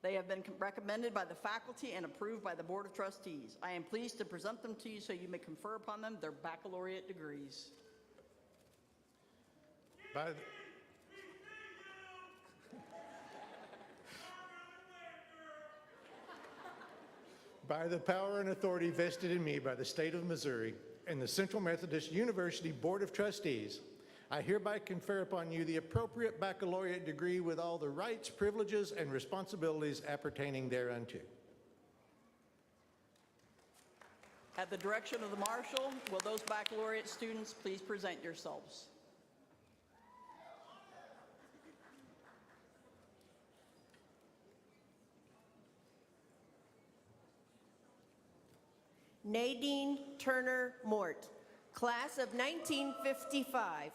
They have been recommended by the faculty and approved by the Board of Trustees. I am pleased to present them to you so you may confer upon them their baccalaureate degrees. By the power and authority vested in me by the state of Missouri and the Central Methodist University Board of Trustees, I hereby confer upon you the appropriate baccalaureate degree with all the rights, privileges, and responsibilities appertaining thereunto. At the direction of the Marshal, will those baccalaureate students please present yourselves? Nadine Turner Mort, class of 1955.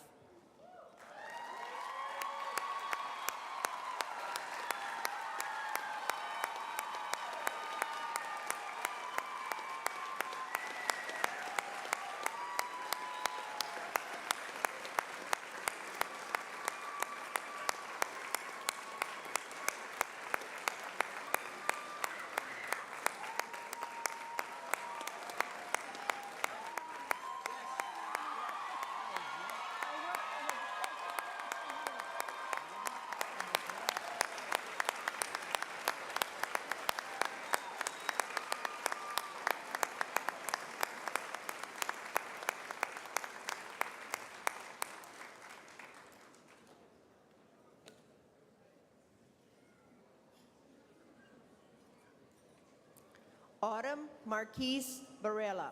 Autumn Marquise Varela.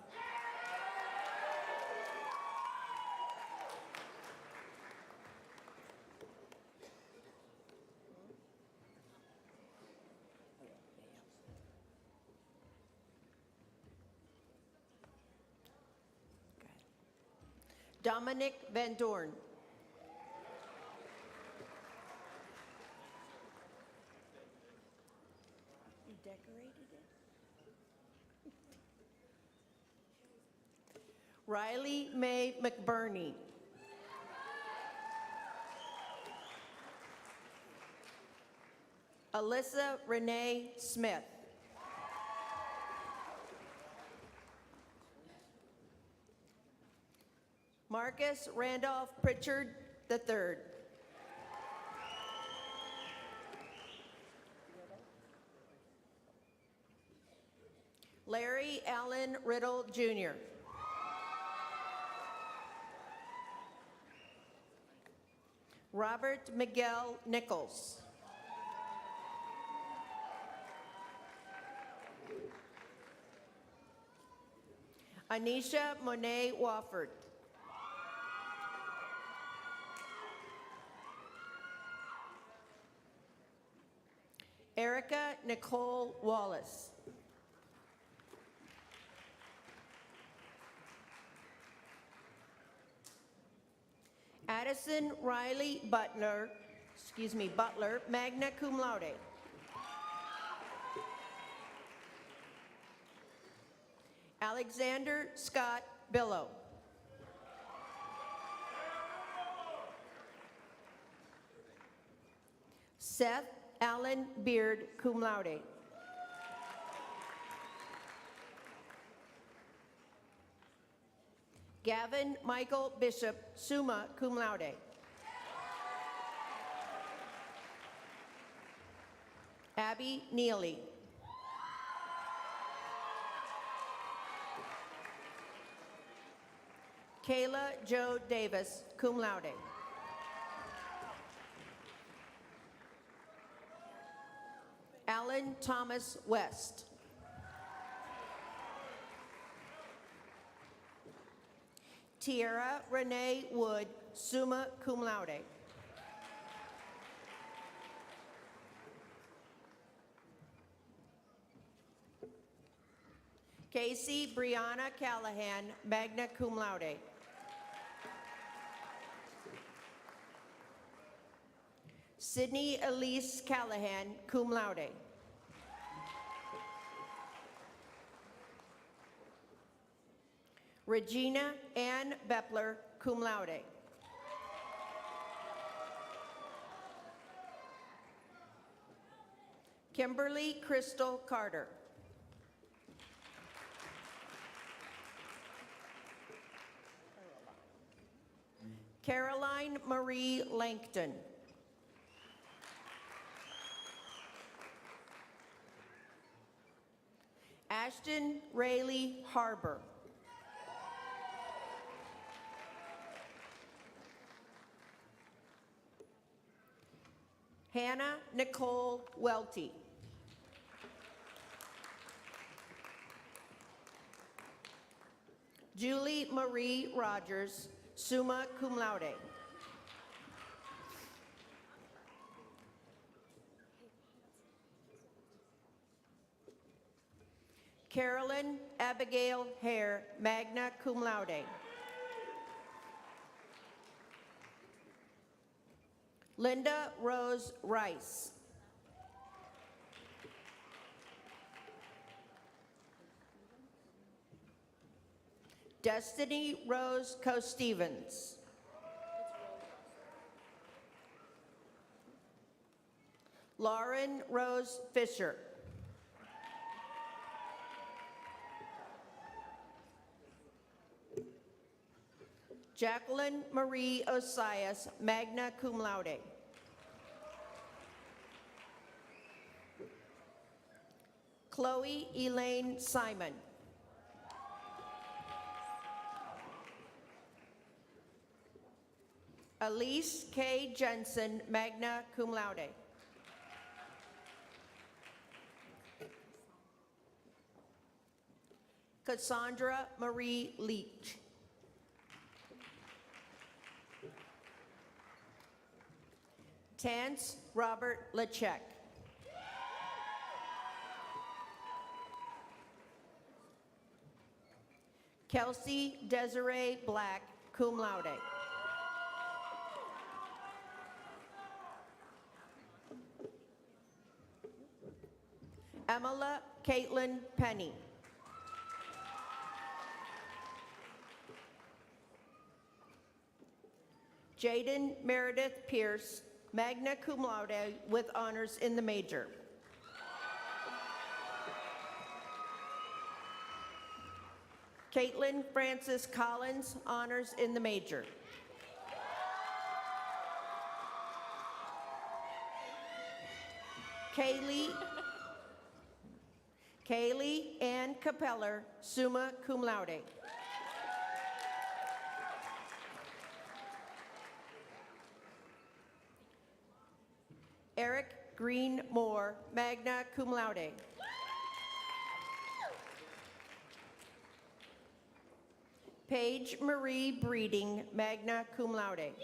Dominic Van Dorn. You decorated it? Riley Mae McBurney. Alyssa Renee Smith. Marcus Randolph Pritchard III. Larry Allen Riddle Jr. Robert Miguel Nichols. Anisha Monet Wofford. Erica Nicole Wallace. Addison Riley Butler, magna cum laude. Alexander Scott Billow. Seth Allen Beard, cum laude. Gavin Michael Bishop, summa cum laude. Abby Neely. Kayla Jo Davis, cum laude. Alan Thomas West. Tierra Renee Wood, summa cum laude. Casey Brianna Callahan, magna cum laude. Sydney Elise Callahan, cum laude. Regina Ann Bepler, cum laude. Kimberly Crystal Carter. Caroline Marie Langton. Ashton Rayleigh Harbor. Hannah Nicole Welty. Julie Marie Rogers, summa cum laude. Carolyn Abigail Hare, magna cum laude. Linda Rose Rice. Destiny Rose Co-Stevens. Lauren Rose Fisher. Jacqueline Marie Osias, magna cum laude. Chloe Elaine Simon. Elise K. Jensen, magna cum laude. Cassandra Marie Leach. Tance Robert Lechek. Kelsey Desiree Black, cum laude. Emila Caitlin Penny. Jaden Meredith Pierce, magna cum laude with honors in the major. Caitlin Francis Collins, honors in the major. Kaylee Ann Capeller, summa cum laude. Eric Green Moore, magna cum laude. Paige Marie Breeding, magna cum laude.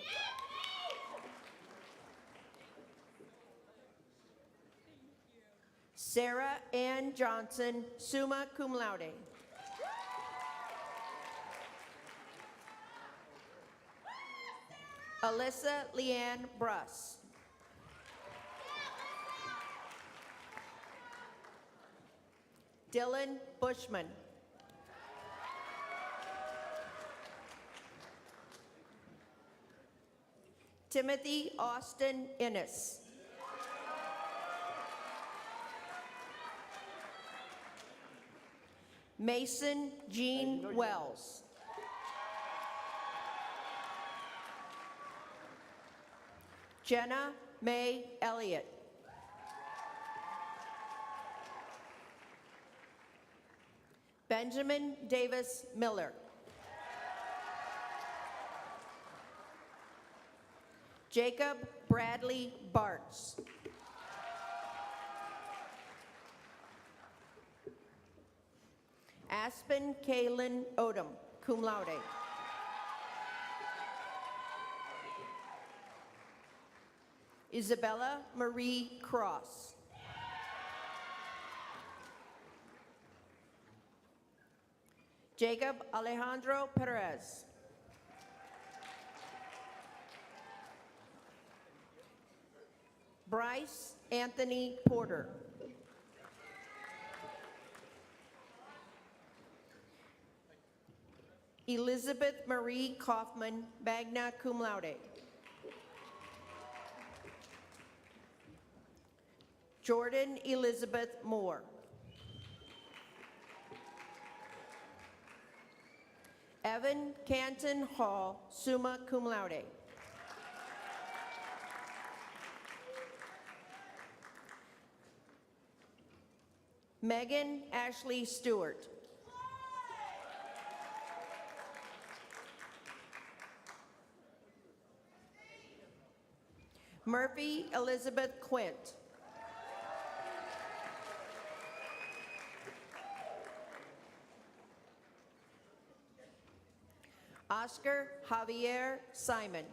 Sarah Ann Johnson, summa cum laude. Alyssa Leanne Bruss. Dylan Bushman. Timothy Austin Innes. Mason Jean Wells. Jenna Mae Elliott. Benjamin Davis Miller. Jacob Bradley Bartz. Aspen Kaylin Odom, cum laude. Isabella Marie Cross. Jacob Alejandro Perez. Bryce Anthony Porter. Elizabeth Marie Kaufman, magna cum laude. Jordan Elizabeth Moore. Evan Canton Hall, summa cum laude. Megan Ashley Stewart. Murphy Elizabeth Quint. Oscar Javier Simon.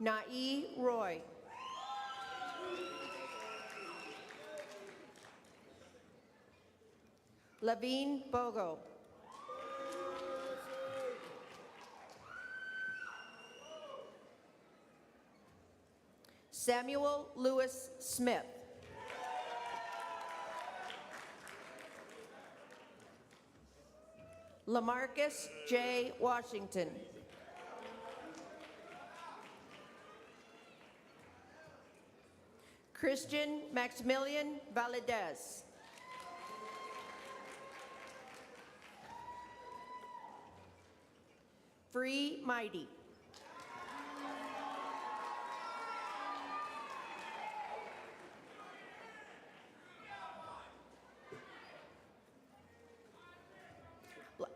Nai Roy. Lavine Bogo. Samuel Lewis Smith. Lamarcus J. Washington. Christian Maximilian Valadez. Free Mighty.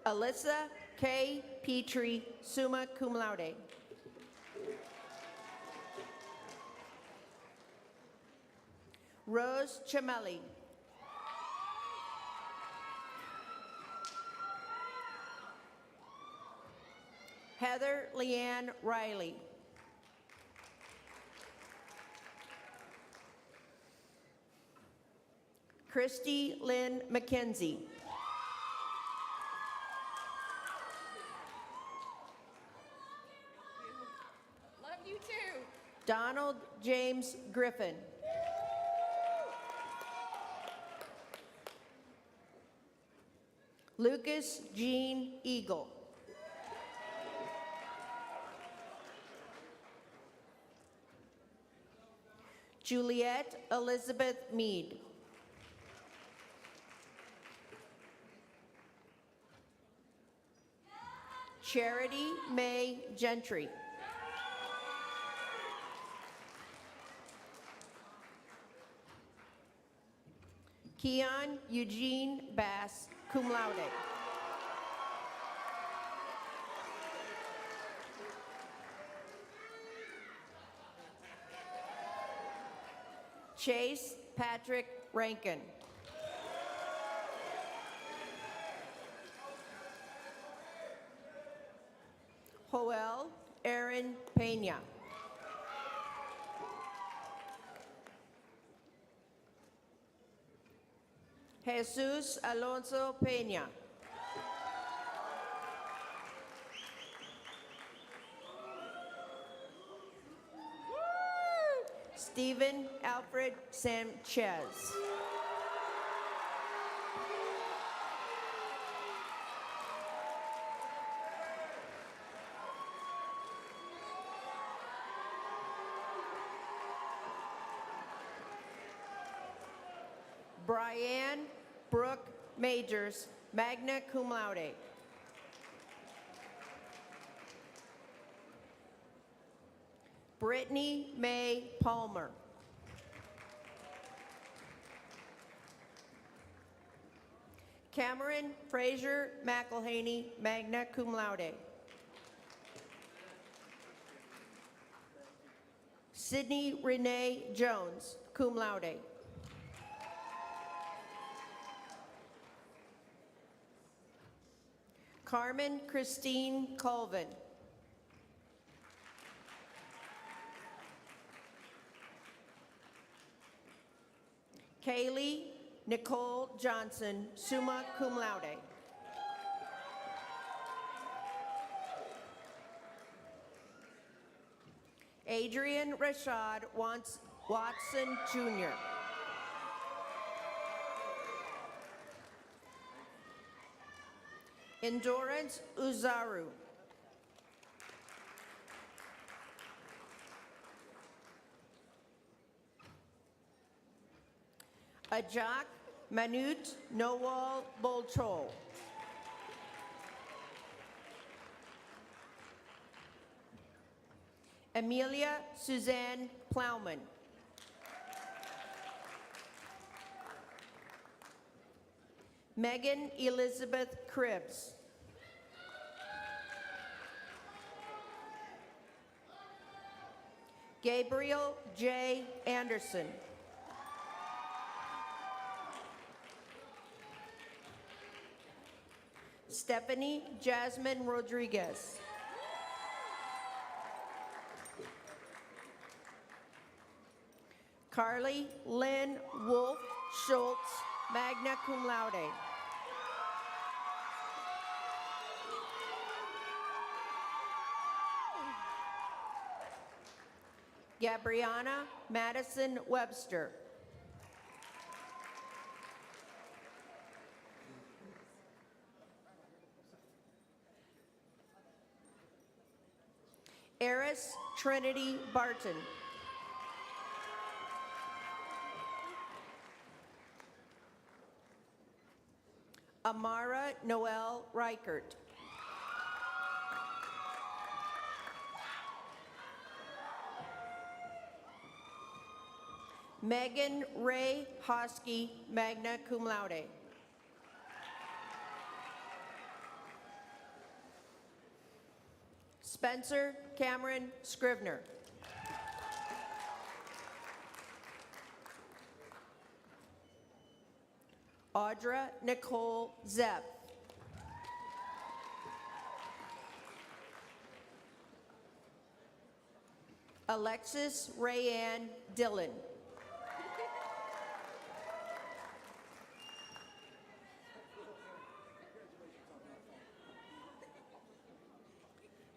Alyssa K. Petrie, summa cum laude. Rose Chamelli. Heather Leanne Riley. Christy Lynn McKenzie. Love you too. Donald James Griffin. Lucas Jean Eagle. Juliet Elizabeth Mead. Charity May Gentry. Keon Eugene Bass, cum laude. Chase Patrick Rankin. Joel Aaron Pena. Jesus Alonso Peña. Stephen Alfred Sanchez. Brianne Brooke Majors, magna cum laude. Brittany May Palmer. Cameron Fraser McElhaney, magna cum laude. Sydney Renee Jones, cum laude. Carmen Christine Colvin. Kaylee Nicole Johnson, summa cum laude. Adrian Rashad Watson Jr. Endurance Uzaru. Ajak Manut Noel Boltrol. Amelia Suzanne Plowman. Megan Elizabeth Cribbs. Gabriel J. Anderson. Stephanie Jasmine Rodriguez. Carly Lynn Wolf Schultz, magna cum laude. Gabriana Madison Webster. Eris Trinity Barton. Amara Noel Reichert. Megan Ray Hosky, magna cum laude. Spencer Cameron Scrivener. Audra Nicole Zepp. Alexis Rayanne Dillon.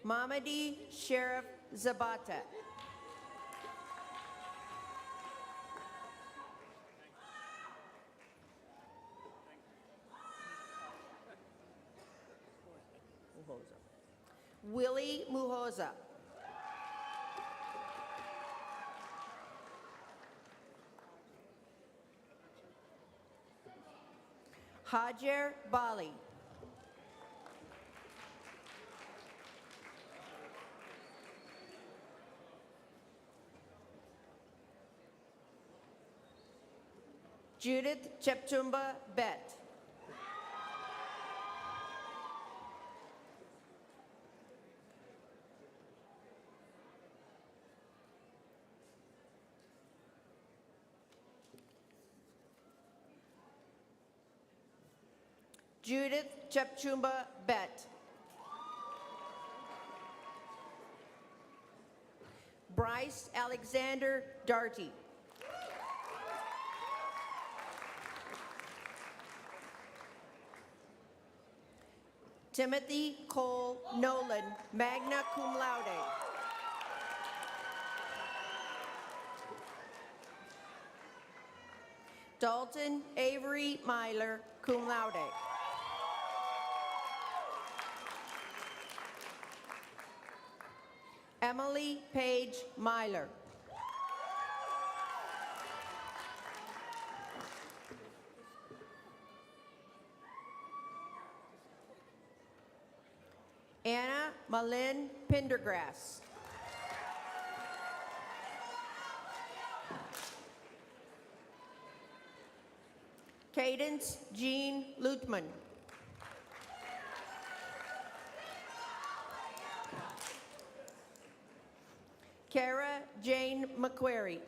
Mamadi Sheriff Zabata. Willie Muhoza. Hajer Bali. Judith Chepchumba Bet. Judith Chepchumba Bet. Bryce Alexander Darty. Timothy Cole Nolan, magna cum laude. Dalton Avery Myler, cum laude. Emily Page Myler. Anna Malin Pendergrass. Cadence Jean Lutman. Kara Jane McQuarrie.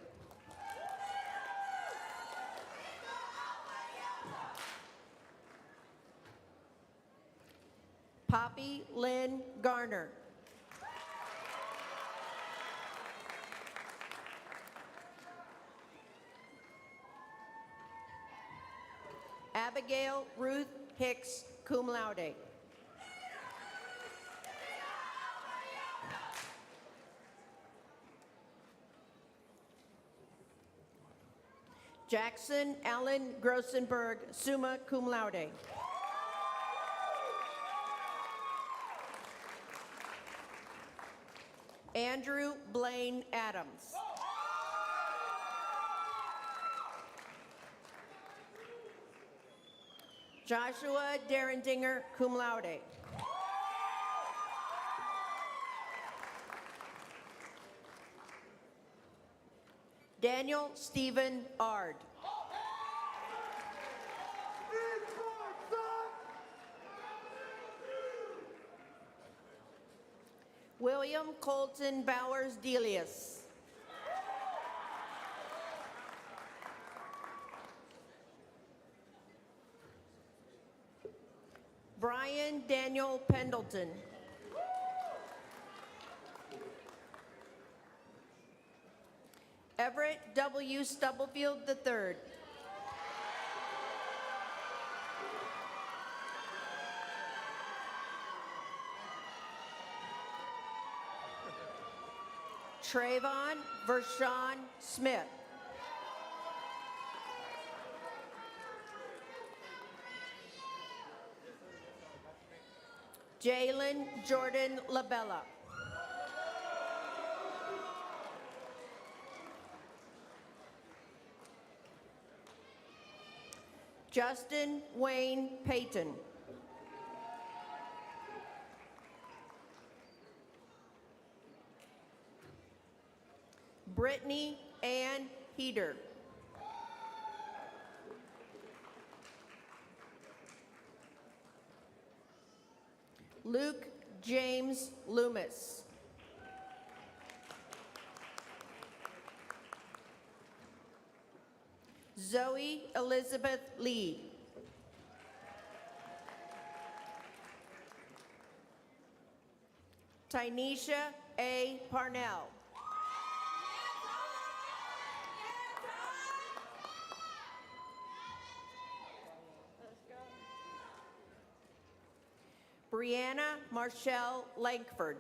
Poppy Lynn Garner. Abigail Ruth Hicks, cum laude. Jackson Allen Grossenberg, summa cum laude. Andrew Blaine Adams. Joshua Derendinger, cum laude. Daniel Stephen Ard. William Colton Bowers Delius. Brian Daniel Pendleton. Everett W. Stubblefield III. Trayvon Vershawn Smith. Jalen Jordan Labella. Justin Wayne Payton. Brittany Ann Heater. Luke James Loomis. Zoe Elizabeth Lee. Tynesha A. Parnell. Brianna Marshall Langford.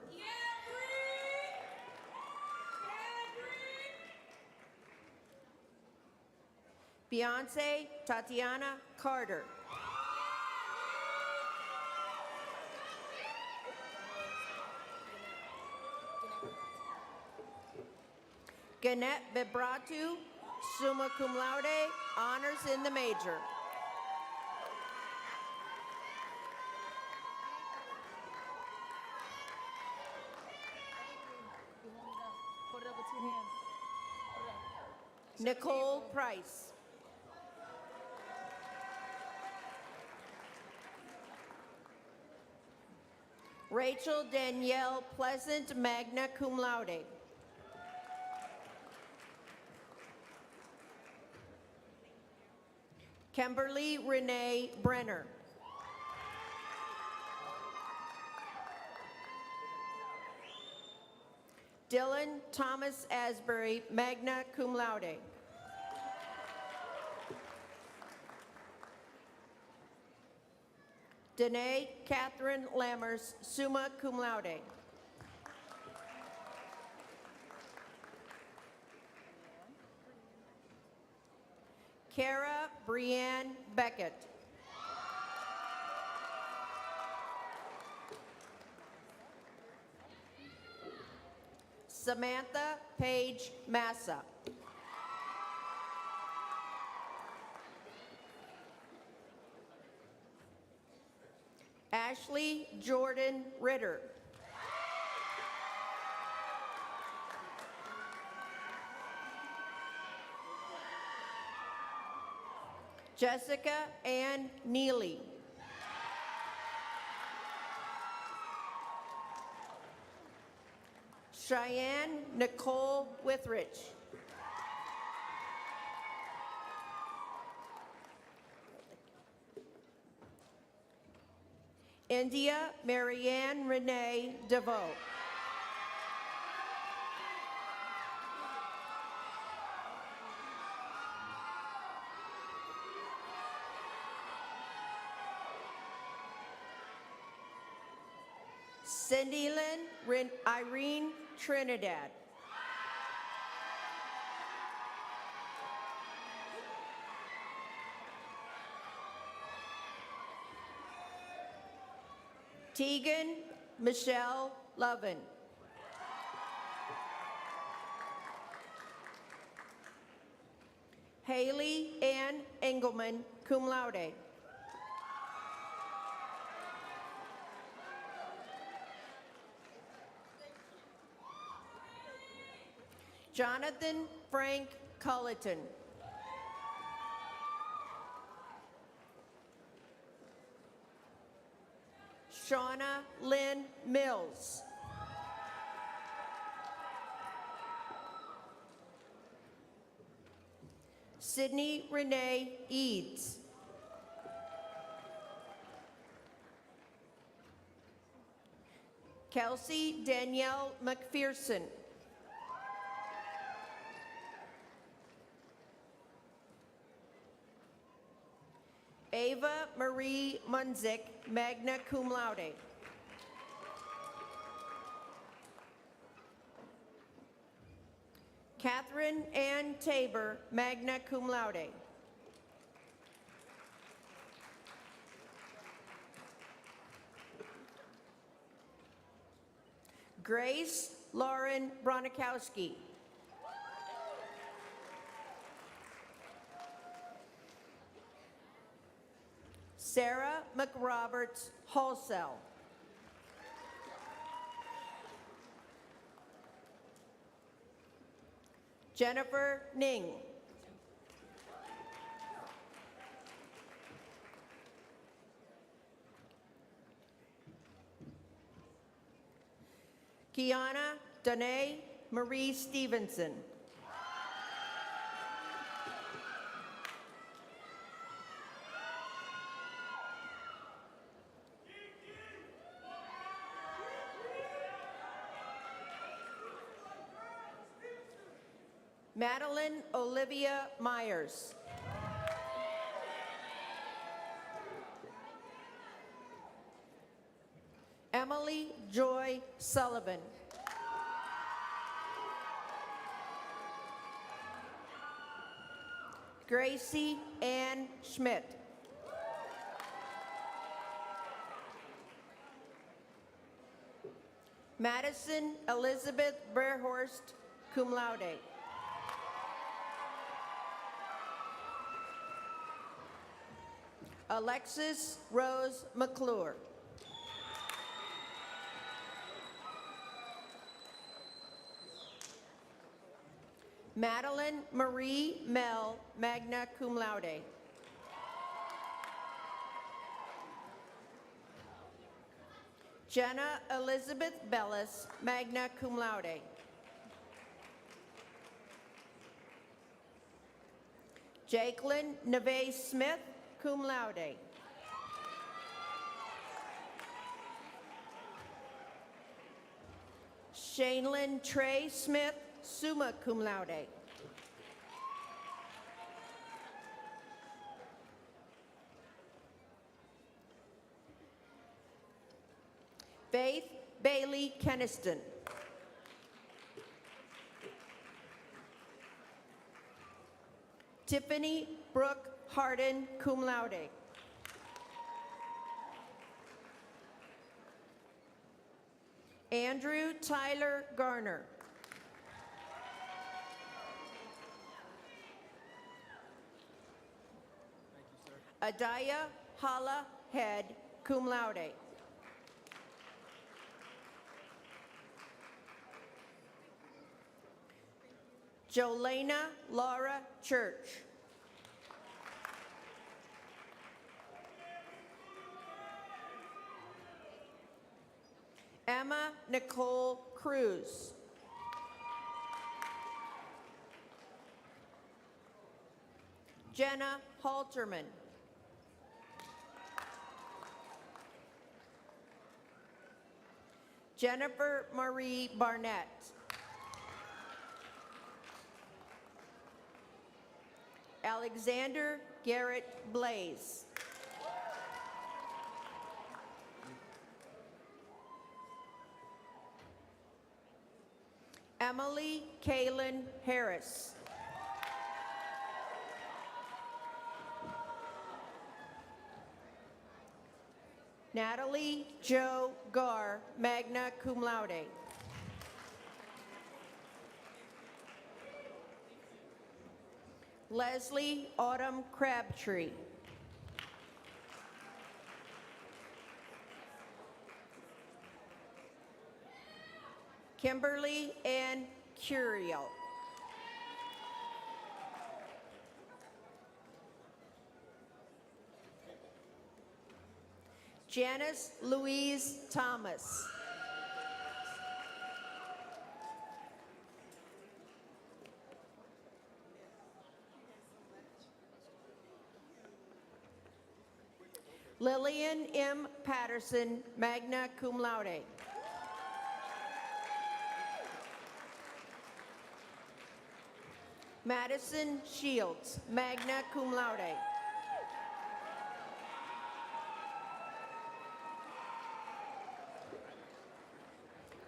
Beyonce Tatiana Carter. Gannett Bebratu, summa cum laude, honors in the major. Nicole Price. Rachel Danielle Pleasant, magna cum laude. Kimberly Renee Brenner. Dylan Thomas Asbury, magna cum laude. Danae Catherine Lammers, summa cum laude. Kara Brianne Beckett. Samantha Paige Massa. Ashley Jordan Ritter. Jessica Ann Neely. Cheyenne Nicole Withrich. India Marianne Renee DeVoe. Cindy Lynn Irene Trinidad. Tegan Michelle Lovin. Haley Ann Engelman, cum laude. Jonathan Frank Culleton. Shauna Lynn Mills. Sydney Renee Eads. Kelsey Danielle McPherson. Ava Marie Munzik, magna cum laude. Catherine Ann Tabor, magna cum laude. Grace Lauren Bronikowski. Sarah McRoberts Halsell. Jennifer Ning. Kiana Danae Marie Stevenson. Madeline Olivia Myers. Emily Joy Sullivan. Gracie Ann Schmidt. Madison Elizabeth Berhorst, cum laude. Alexis Rose McClure. Madeline Marie Mel, magna cum laude. Jenna Elizabeth Bellis, magna cum laude. Jacqueline Neve Smith, cum laude. Shaylin Trey Smith, summa cum laude. Faith Bailey Keniston. Tiffany Brooke Hardin, cum laude. Andrew Tyler Garner. Adaya Hala Head, cum laude. Jolena Laura Church. Emma Nicole Cruz. Jenna Halterman. Jennifer Marie Barnett. Alexander Garrett Blaze. Emily Kaylin Harris. Natalie Jo Gar, magna cum laude. Leslie Autumn Crabtree. Kimberly Ann Curiel. Janice Louise Thomas. Lillian M. Patterson, magna cum laude. Madison Shields, magna cum laude.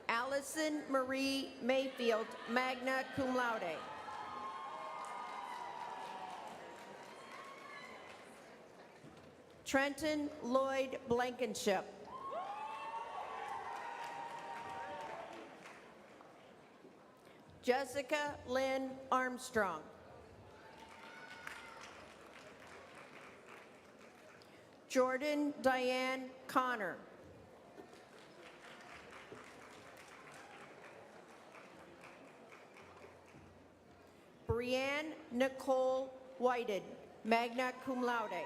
Allison Marie Mayfield, magna cum laude. Trenton Lloyd Blankenship. Jessica Lynn Armstrong. Jordan Diane Connor. Brianne Nicole Whited, magna cum laude.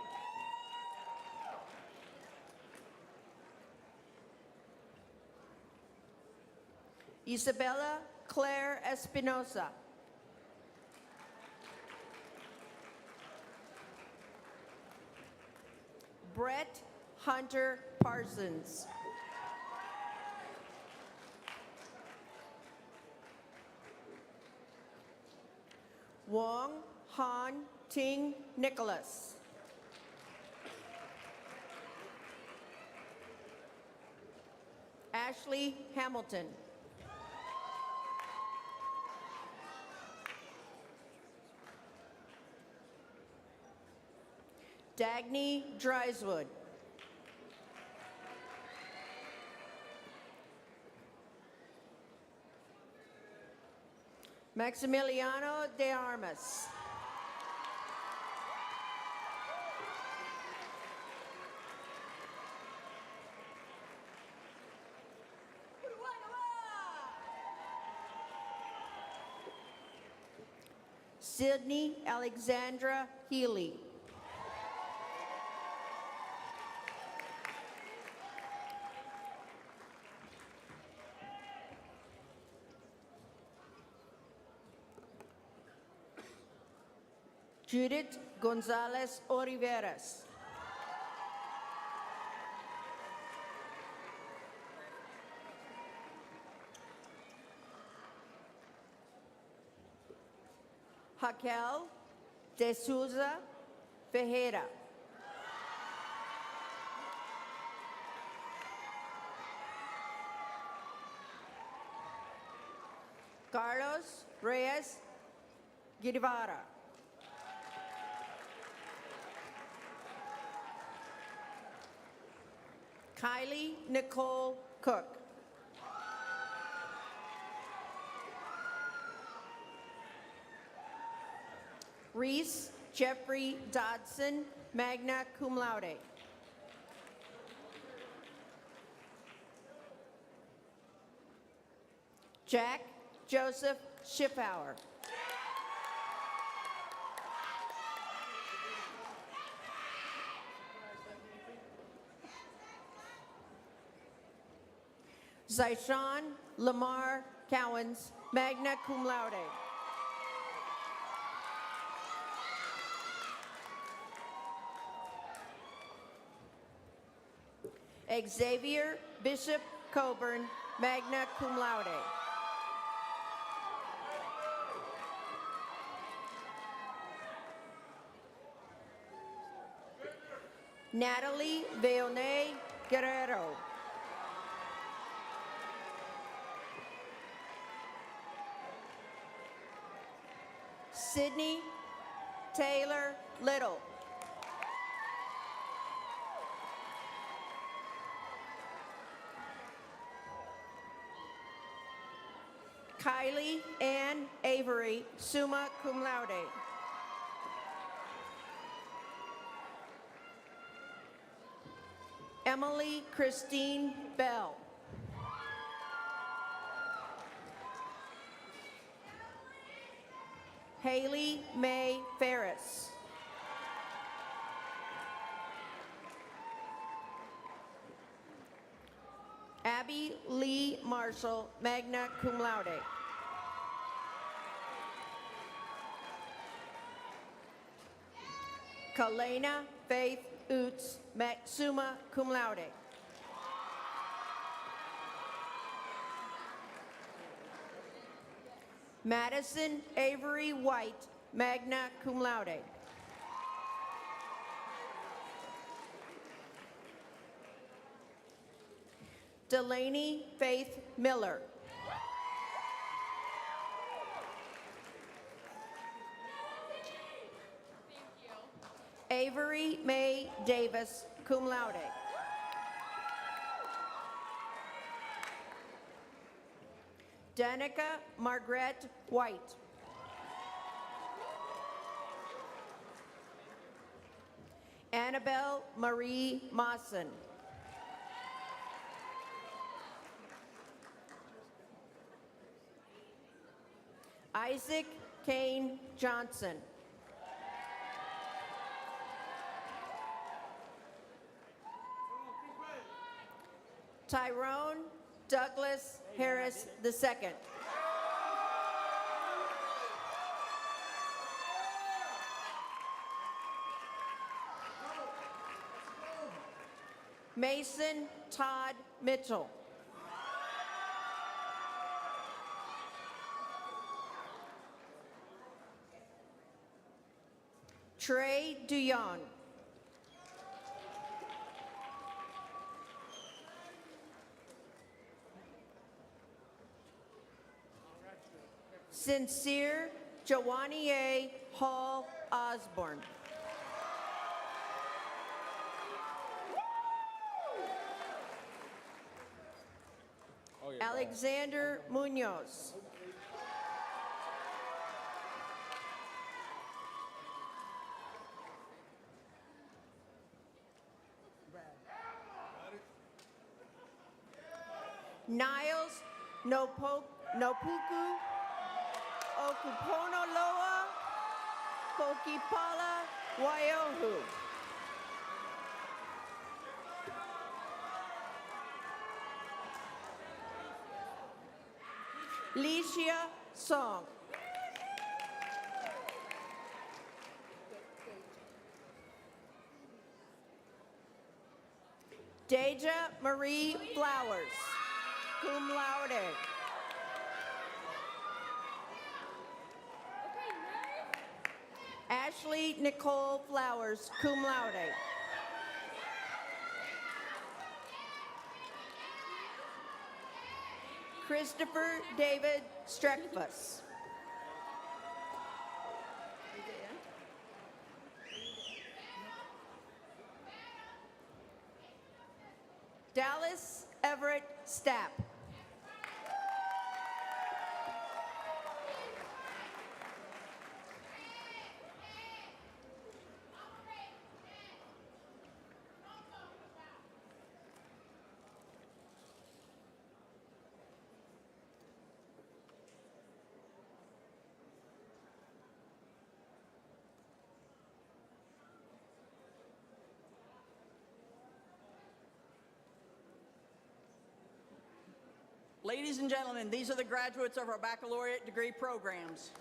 Isabella Claire Espinosa. Brett Hunter Parsons. Wong Han Ting Nicholas. Ashley Hamilton. Dagny Dryswood. Maximiliano de Armas. Sydney Alexandra Healy. Judith Gonzalez Oliveras. Raquel de Souza Ferreira. Carlos Reyes Guevara. Kylie Nicole Cook. Reese Jeffrey Dodson, magna cum laude. Jack Joseph Schiffauer. Zyshawn Lamar Cowens, magna cum laude. Xavier Bishop Coburn, magna cum laude. Natalie Veone Guerrero. Sydney Taylor Little. Kylie Ann Avery, summa cum laude. Emily Christine Bell. Haley May Ferris. Abby Lee Marshall, magna cum laude. Kalena Faith Oots, summa cum laude. Madison Avery White, magna cum laude. Delaney Faith Miller. Avery May Davis, cum laude. Danica Margaret White. Annabelle Marie Mawson. Isaac Kane Johnson. Tyrone Douglas Harris II. Mason Todd Mitchell. Trey Duyon. Sincere Joanie Hall Osborne. Alexander Munoz. Niles Nopuku Okuponoloa Pokipala Waiohu. Licia Song. Deja Marie Flowers, cum laude. Ashley Nicole Flowers, cum laude. Christopher David Streckfuss. Dallas Everett Stapp. Ladies and gentlemen, these are the graduates of our baccalaureate degree programs.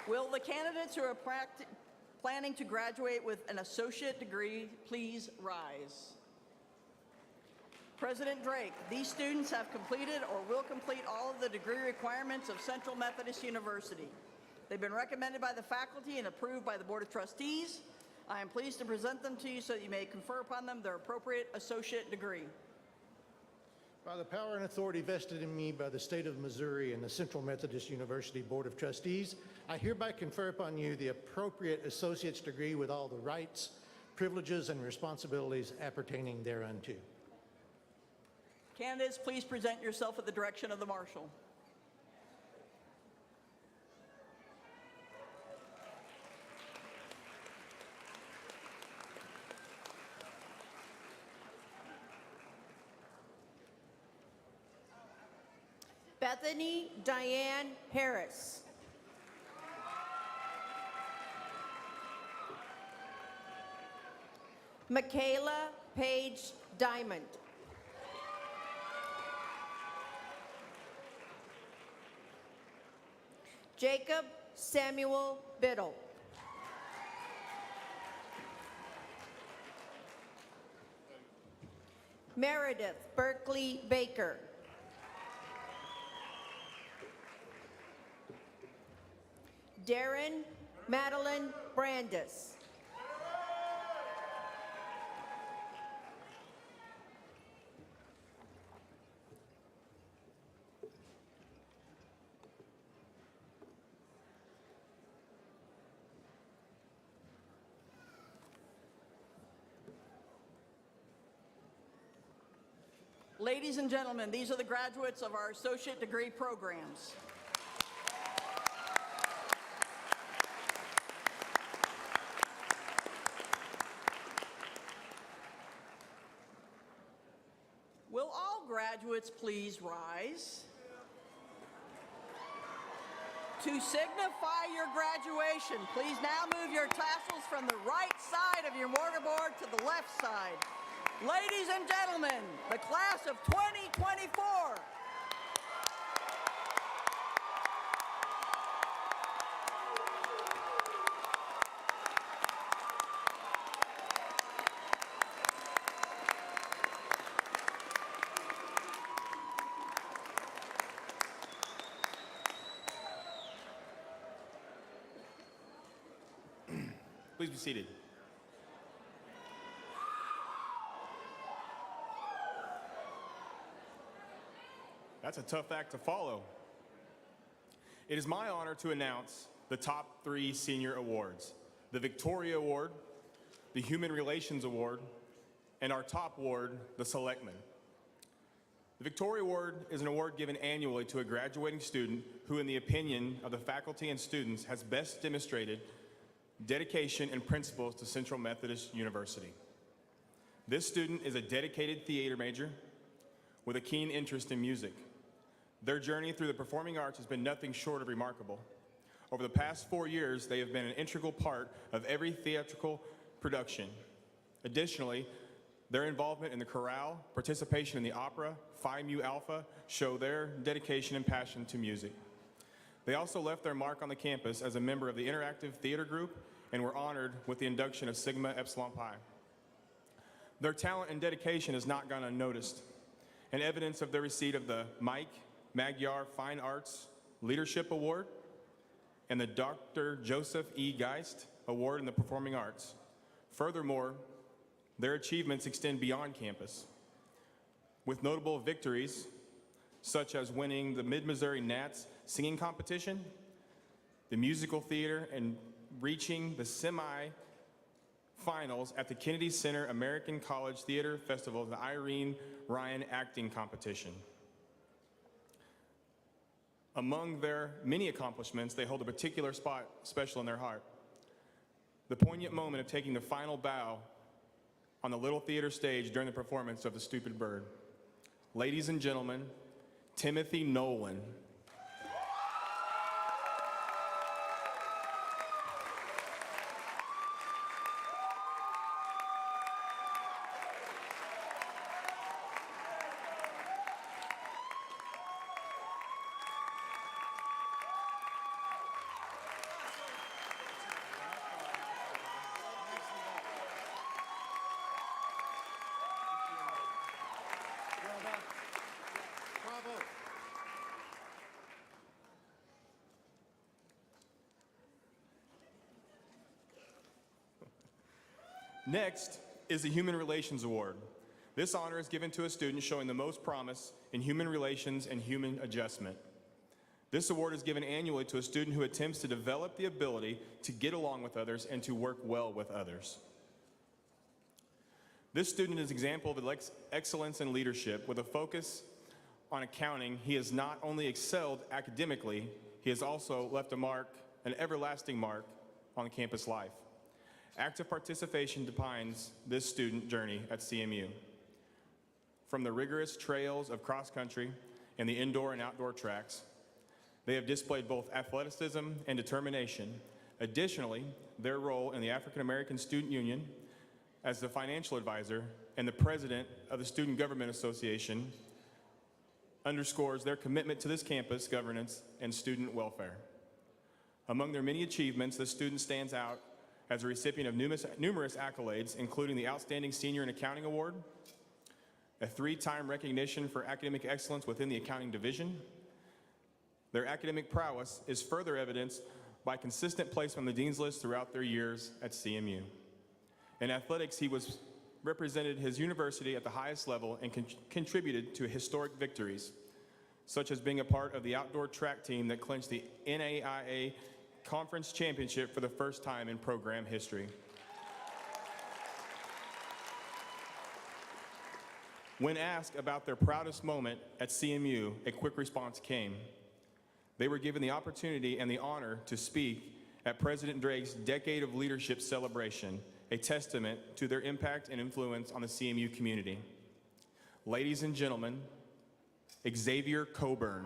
Will the candidates who are planning to graduate with an associate degree please rise? President Drake, these students have completed or will complete all of the degree requirements of Central Methodist University. They've been recommended by the faculty and approved by the Board of Trustees. I am pleased to present them to you so that you may confer upon them their appropriate associate degree. By the power and authority vested in me by the state of Missouri and the Central Methodist University Board of Trustees, I hereby confer upon you the appropriate associate's degree with all the rights, privileges, and responsibilities appertaining thereunto. Candidates, please present yourself at the direction of the marshal. Bethany Diane Harris. Michaela Page Diamond. Jacob Samuel Biddle. Meredith Berkeley Baker. Darren Madeline Brandis. Ladies and gentlemen, these are the graduates of our associate degree programs. Will all graduates please rise? To signify your graduation, please now move your tassels from the right side of your mortarboard to the left side. Ladies and gentlemen, the class of 2024. Please be seated. That's a tough act to follow. It is my honor to announce the top 3 senior awards: the Victoria Award, the Human Relations Award, and our top award, the Selectman. The Victoria Award is an award given annually to a graduating student who, in the opinion of the faculty and students, has best demonstrated dedication and principles to Central Methodist University. This student is a dedicated theater major with a keen interest in music. Their journey through the performing arts has been nothing short of remarkable. Over the past 4 years, they have been an integral part of every theatrical production. Additionally, their involvement in the chorale, participation in the opera, Phi Mu Alpha, show their dedication and passion to music. They also left their mark on the campus as a member of the Interactive Theater Group and were honored with the induction of Sigma Epsilon Pi. Their talent and dedication has not gone unnoticed, and evidence of their receipt of the Mike Magyar Fine Arts Leadership Award, and the Dr. Joseph E. Geist Award in the Performing Arts. Furthermore, their achievements extend beyond campus, with notable victories such as winning the Mid-Missouri Nats singing competition, the musical theater, and reaching the semi-finals at the Kennedy Center American College Theater Festival, the Irene Ryan Acting Competition. Among their many accomplishments, they hold a particular spot special in their heart. The poignant moment of taking the final bow on the Little Theater stage during the performance of The Stupid Bird. Ladies and gentlemen, Timothy Nolan. Next is the Human Relations Award. This honor is given to a student showing the most promise in human relations and human adjustment. This award is given annually to a student who attempts to develop the ability to get along with others and to work well with others. This student is an example of excellence in leadership. With a focus on accounting, he has not only excelled academically, he has also left a mark, an everlasting mark, on campus life. Active participation defines this student journey at CMU. From the rigorous trails of cross-country and the indoor and outdoor tracks, they have displayed both athleticism and determination. Additionally, their role in the African American Student Union as the financial advisor and the president of the Student Government Association underscores their commitment to this campus governance and student welfare. Among their many achievements, the student stands out as a recipient of numerous accolades, including the Outstanding Senior in Accounting Award, a 3-time recognition for academic excellence within the accounting division. Their academic prowess is further evidenced by consistent placement on the Dean's List throughout their years at CMU. In athletics, he represented his university at the highest level and contributed to historic victories, such as being a part of the outdoor track team that clinched the NAIA Conference Championship for the first time in program history. When asked about their proudest moment at CMU, a quick response came. They were given the opportunity and the honor to speak at President Drake's Decade of Leadership celebration, a testament to their impact and influence on the CMU community. Ladies and gentlemen, Xavier Coburn.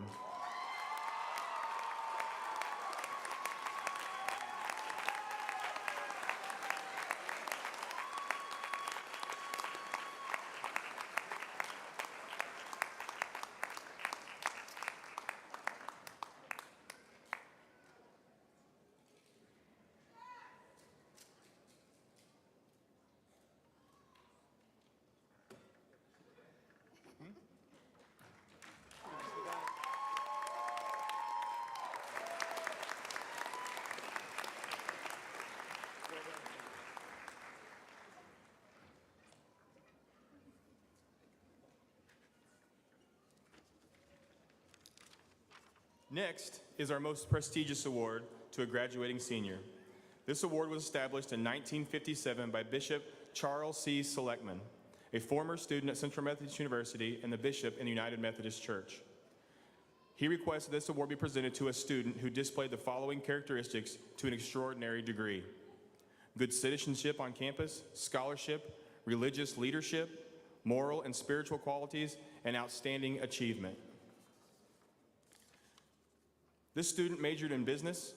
Next is our most prestigious award to a graduating senior. This award was established in 1957 by Bishop Charles C. Selectman, a former student at Central Methodist University and the bishop in the United Methodist Church. He requested this award be presented to a student who displayed the following characteristics to an extraordinary degree: good citizenship on campus, scholarship, religious leadership, moral and spiritual qualities, and outstanding achievement. This student majored in business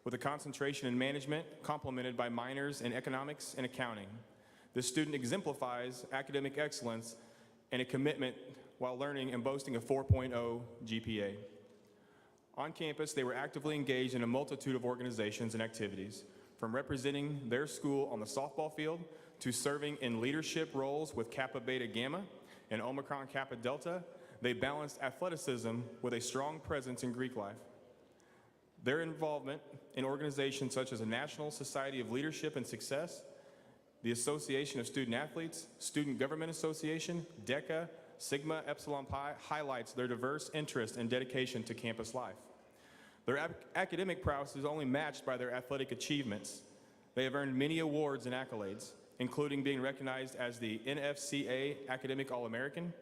with a concentration in management, complemented by minors in economics and accounting. This student exemplifies academic excellence and a commitment while learning and boasting a 4.0 GPA. On campus, they were actively engaged in a multitude of organizations and activities, from representing their school on the softball field to serving in leadership roles with Kappa Beta Gamma and Omicron Kappa Delta, they balanced athleticism with a strong presence in Greek life. Their involvement in organizations such as the National Society of Leadership and Success, the Association of Student Athletes, Student Government Association, DECA, Sigma Epsilon Pi highlights their diverse interest and dedication to campus life. Their academic prowess is only matched by their athletic achievements. They have earned many awards and accolades, including being recognized as the NFCA Academic All-American,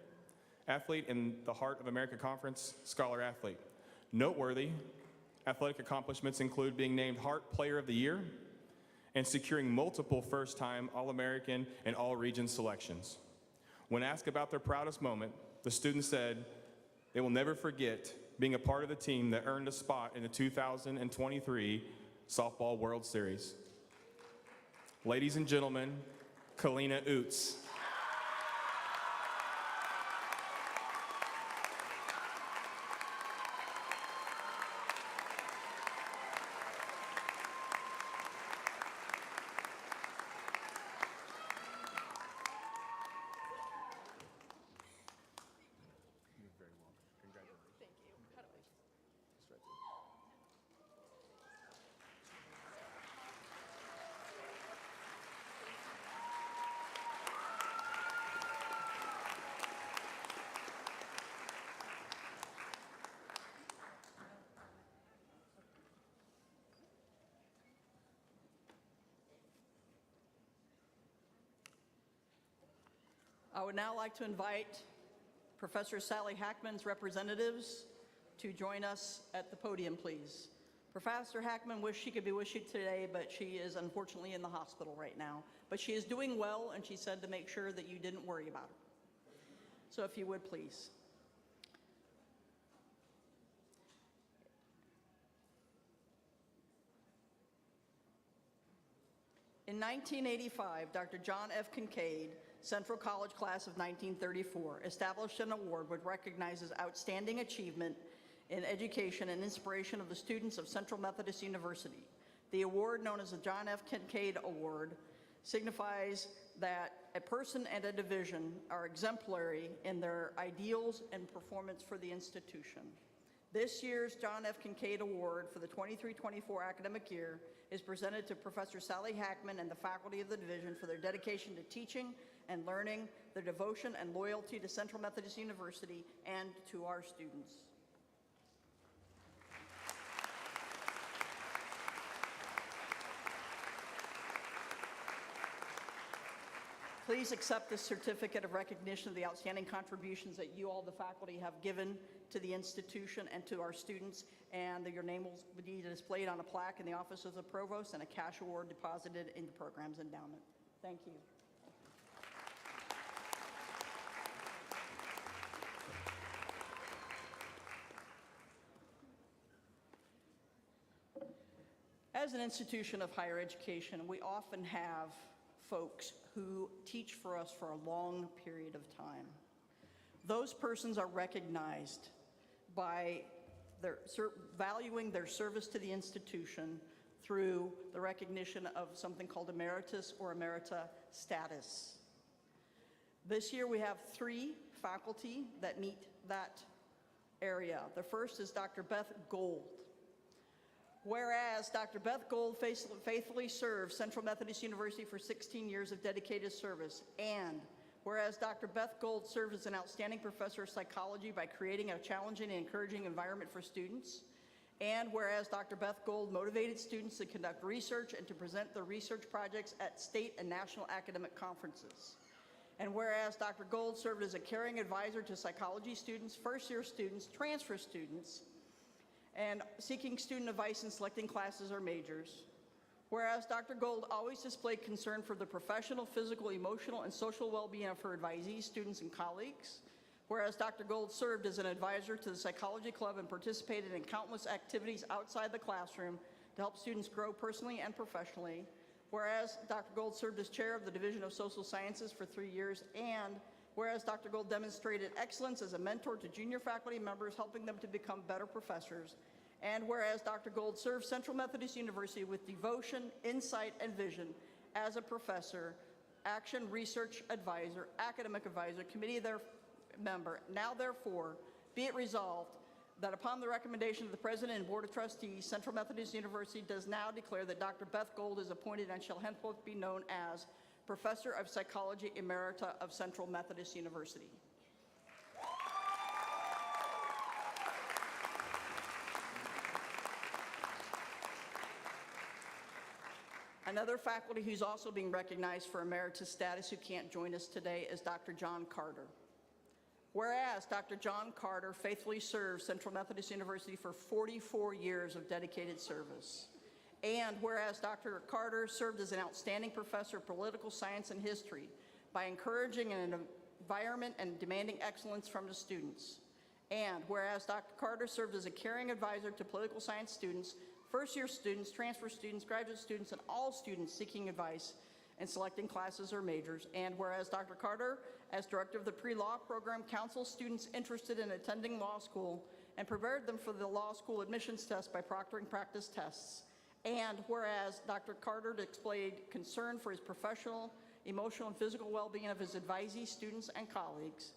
Athlete in the Heart of America Conference Scholar Athlete. Noteworthy athletic accomplishments include being named Hart Player of the Year and securing multiple first-time All-American and All-Region selections. When asked about their proudest moment, the students said they will never forget being a part of the team that earned a spot in the 2023 Softball World Series. Ladies and gentlemen, Kalina Oots. I would now like to invite Professor Sally Hackman's representatives to join us at the podium, please. Professor Hackman wished she could be with you today, but she is unfortunately in the hospital right now. But she is doing well, and she said to make sure that you didn't worry about her. So if you would, please. In 1985, Dr. John F. Kincaid, Central College Class of 1934, established an award which recognizes outstanding achievement in education and inspiration of the students of Central Methodist University. The award, known as the John F. Kincaid Award, signifies that a person and a division are exemplary in their ideals and performance for the institution. This year's John F. Kincaid Award for the 23-24 academic year is presented to Professor Sally Hackman and the faculty of the division for their dedication to teaching and learning, their devotion and loyalty to Central Methodist University and to our students. Please accept this certificate of recognition of the outstanding contributions that you all, the faculty, have given to the institution and to our students, and that your name will be displayed on a plaque in the office of the provost and a cash award deposited in the program's endowment. Thank you. As an institution of higher education, we often have folks who teach for us for a long period of time. Those persons are recognized by valuing their service to the institution through the recognition of something called emeritus or emerita status. This year we have 3 faculty that meet that area. The first is Dr. Beth Gold. Whereas Dr. Beth Gold faithfully served Central Methodist University for 16 years of dedicated service, and whereas Dr. Beth Gold served as an outstanding professor of psychology by creating a challenging and encouraging environment for students, and whereas Dr. Beth Gold motivated students to conduct research and to present their research projects at state and national academic conferences, and whereas Dr. Gold served as a caring advisor to psychology students, first-year students, transfer students, and seeking student advice in selecting classes or majors. Whereas Dr. Gold always displayed concern for the professional, physical, emotional, and social well-being of her advisees, students, and colleagues. Whereas Dr. Gold served as an advisor to the Psychology Club and participated in countless activities outside the classroom to help students grow personally and professionally. Whereas Dr. Gold served as chair of the Division of Social Sciences for 3 years, and whereas Dr. Gold demonstrated excellence as a mentor to junior faculty members, helping them to become better professors, and whereas Dr. Gold served Central Methodist University with devotion, insight, and vision as a professor, action research advisor, academic advisor, committee of their member. Now therefore, be it resolved that upon the recommendation of the President and Board of Trustees, Central Methodist University does now declare that Dr. Beth Gold is appointed and shall henceforth be known as Professor of Psychology Emerita of Central Methodist University. Another faculty who's also being recognized for emeritus status who can't join us today is Dr. John Carter. Whereas Dr. John Carter faithfully served Central Methodist University for 44 years of dedicated service. And whereas Dr. Carter served as an outstanding professor of political science and history by encouraging an environment and demanding excellence from the students. And whereas Dr. Carter served as a caring advisor to political science students, first-year students, transfer students, graduate students, and all students seeking advice and selecting classes or majors. And whereas Dr. Carter, as director of the pre-law program, counsels students interested in attending law school and prepared them for the law school admissions test by proctoring practice tests. And whereas Dr. Carter displayed concern for his professional, emotional, and physical well-being of his advisees, students, and colleagues.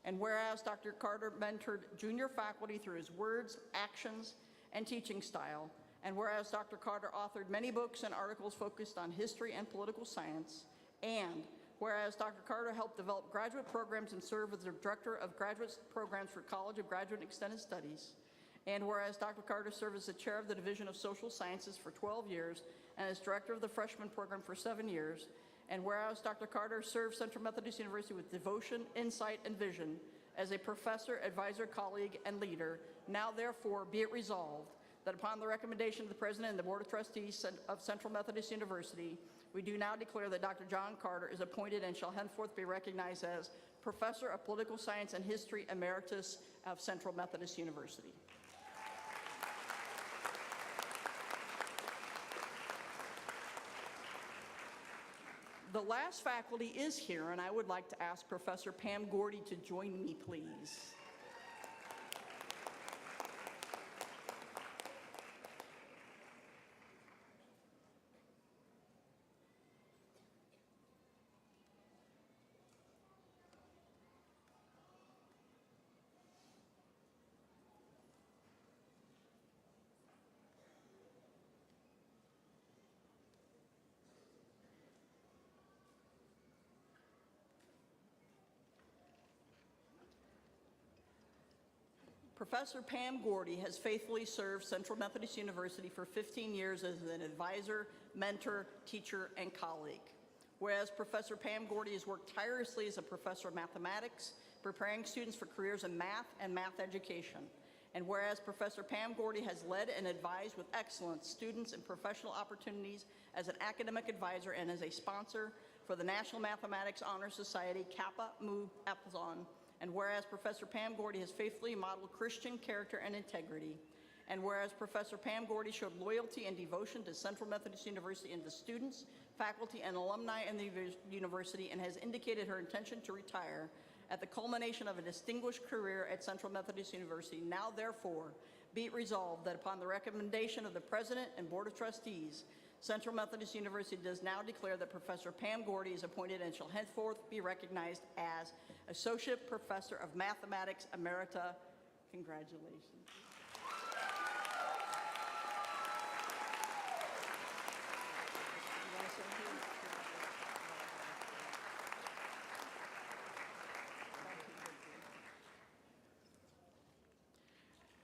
And whereas Dr. Carter mentored junior faculty through his words, actions, and teaching style. And whereas Dr. Carter authored many books and articles focused on history and political science. And whereas Dr. Carter helped develop graduate programs and served as the director of graduate programs for College of Graduate and Extended Studies. And whereas Dr. Carter served as the chair of the Division of Social Sciences for 12 years and as director of the freshman program for 7 years. And whereas Dr. Carter served Central Methodist University with devotion, insight, and vision as a professor, advisor, colleague, and leader, now therefore be it resolved that upon the recommendation of the President and the Board of Trustees of Central Methodist University, we do now declare that Dr. John Carter is appointed and shall henceforth be recognized as Professor of Political Science and History Emeritus of Central Methodist University. The last faculty is here, and I would like to ask Professor Pam Gordy to join me, please. Professor Pam Gordy has faithfully served Central Methodist University for 15 years as an advisor, mentor, teacher, and colleague. Whereas Professor Pam Gordy has worked tirelessly as a professor of mathematics, preparing students for careers in math and math education. And whereas Professor Pam Gordy has led and advised with excellence students in professional opportunities as an academic advisor and as a sponsor for the National Mathematics Honor Society, Kappa Mu Epsilon. And whereas Professor Pam Gordy has faithfully modeled Christian character and integrity, and whereas Professor Pam Gordy showed loyalty and devotion to Central Methodist University and the students, faculty, and alumni in the university, and has indicated her intention to retire at the culmination of a distinguished career at Central Methodist University, now therefore be it resolved that upon the recommendation of the President and Board of Trustees, Central Methodist University does now declare that Professor Pam Gordy is appointed and shall henceforth be recognized as Associate Professor of Mathematics Emerita. Congratulations.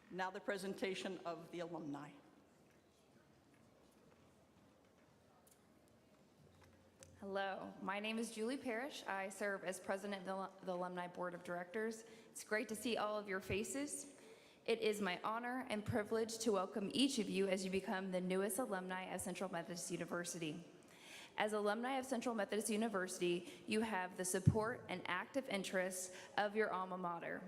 Now the presentation of the alumni. Hello, my name is Julie Parrish. I serve as president of the Alumni Board of Directors. It's great to see all of your faces. It is my honor and privilege to welcome each of you as you become the newest alumni of Central Methodist University. As alumni of Central Methodist University, you have the support and active interests of your alma mater.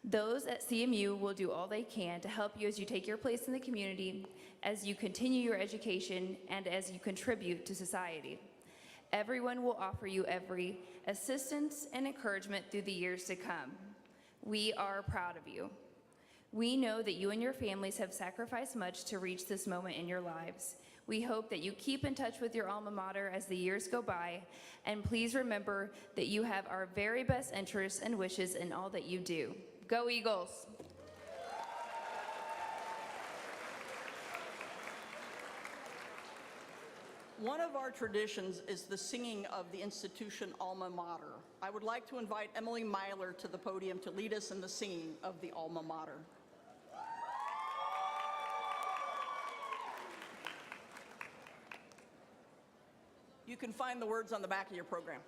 Those at CMU will do all they can to help you as you take your place in the community, as you continue your education, and as you contribute to society. Everyone will offer you every assistance and encouragement through the years to come. We are proud of you. We know that you and your families have sacrificed much to reach this moment in your lives. We hope that you keep in touch with your alma mater as the years go by, and please remember that you have our very best interests and wishes in all that you do. Go Eagles! One of our traditions is the singing of the institution alma mater. I would like to invite Emily Myler to the podium to lead us in the singing of the alma mater. You can find the words on the back of your program.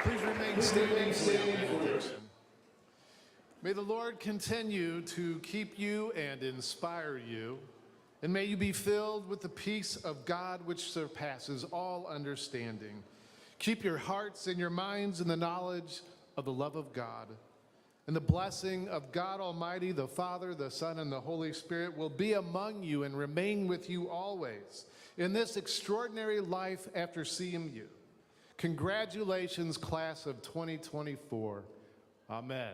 Please remain standing for the benediction. May the Lord continue to keep you and inspire you, and may you be filled with the peace of God which surpasses all understanding. Keep your hearts and your minds in the knowledge of the love of God. And the blessing of God Almighty, the Father, the Son, and the Holy Spirit will be among you and remain with you always in this extraordinary life after CMU. Congratulations, class of 2024. Amen.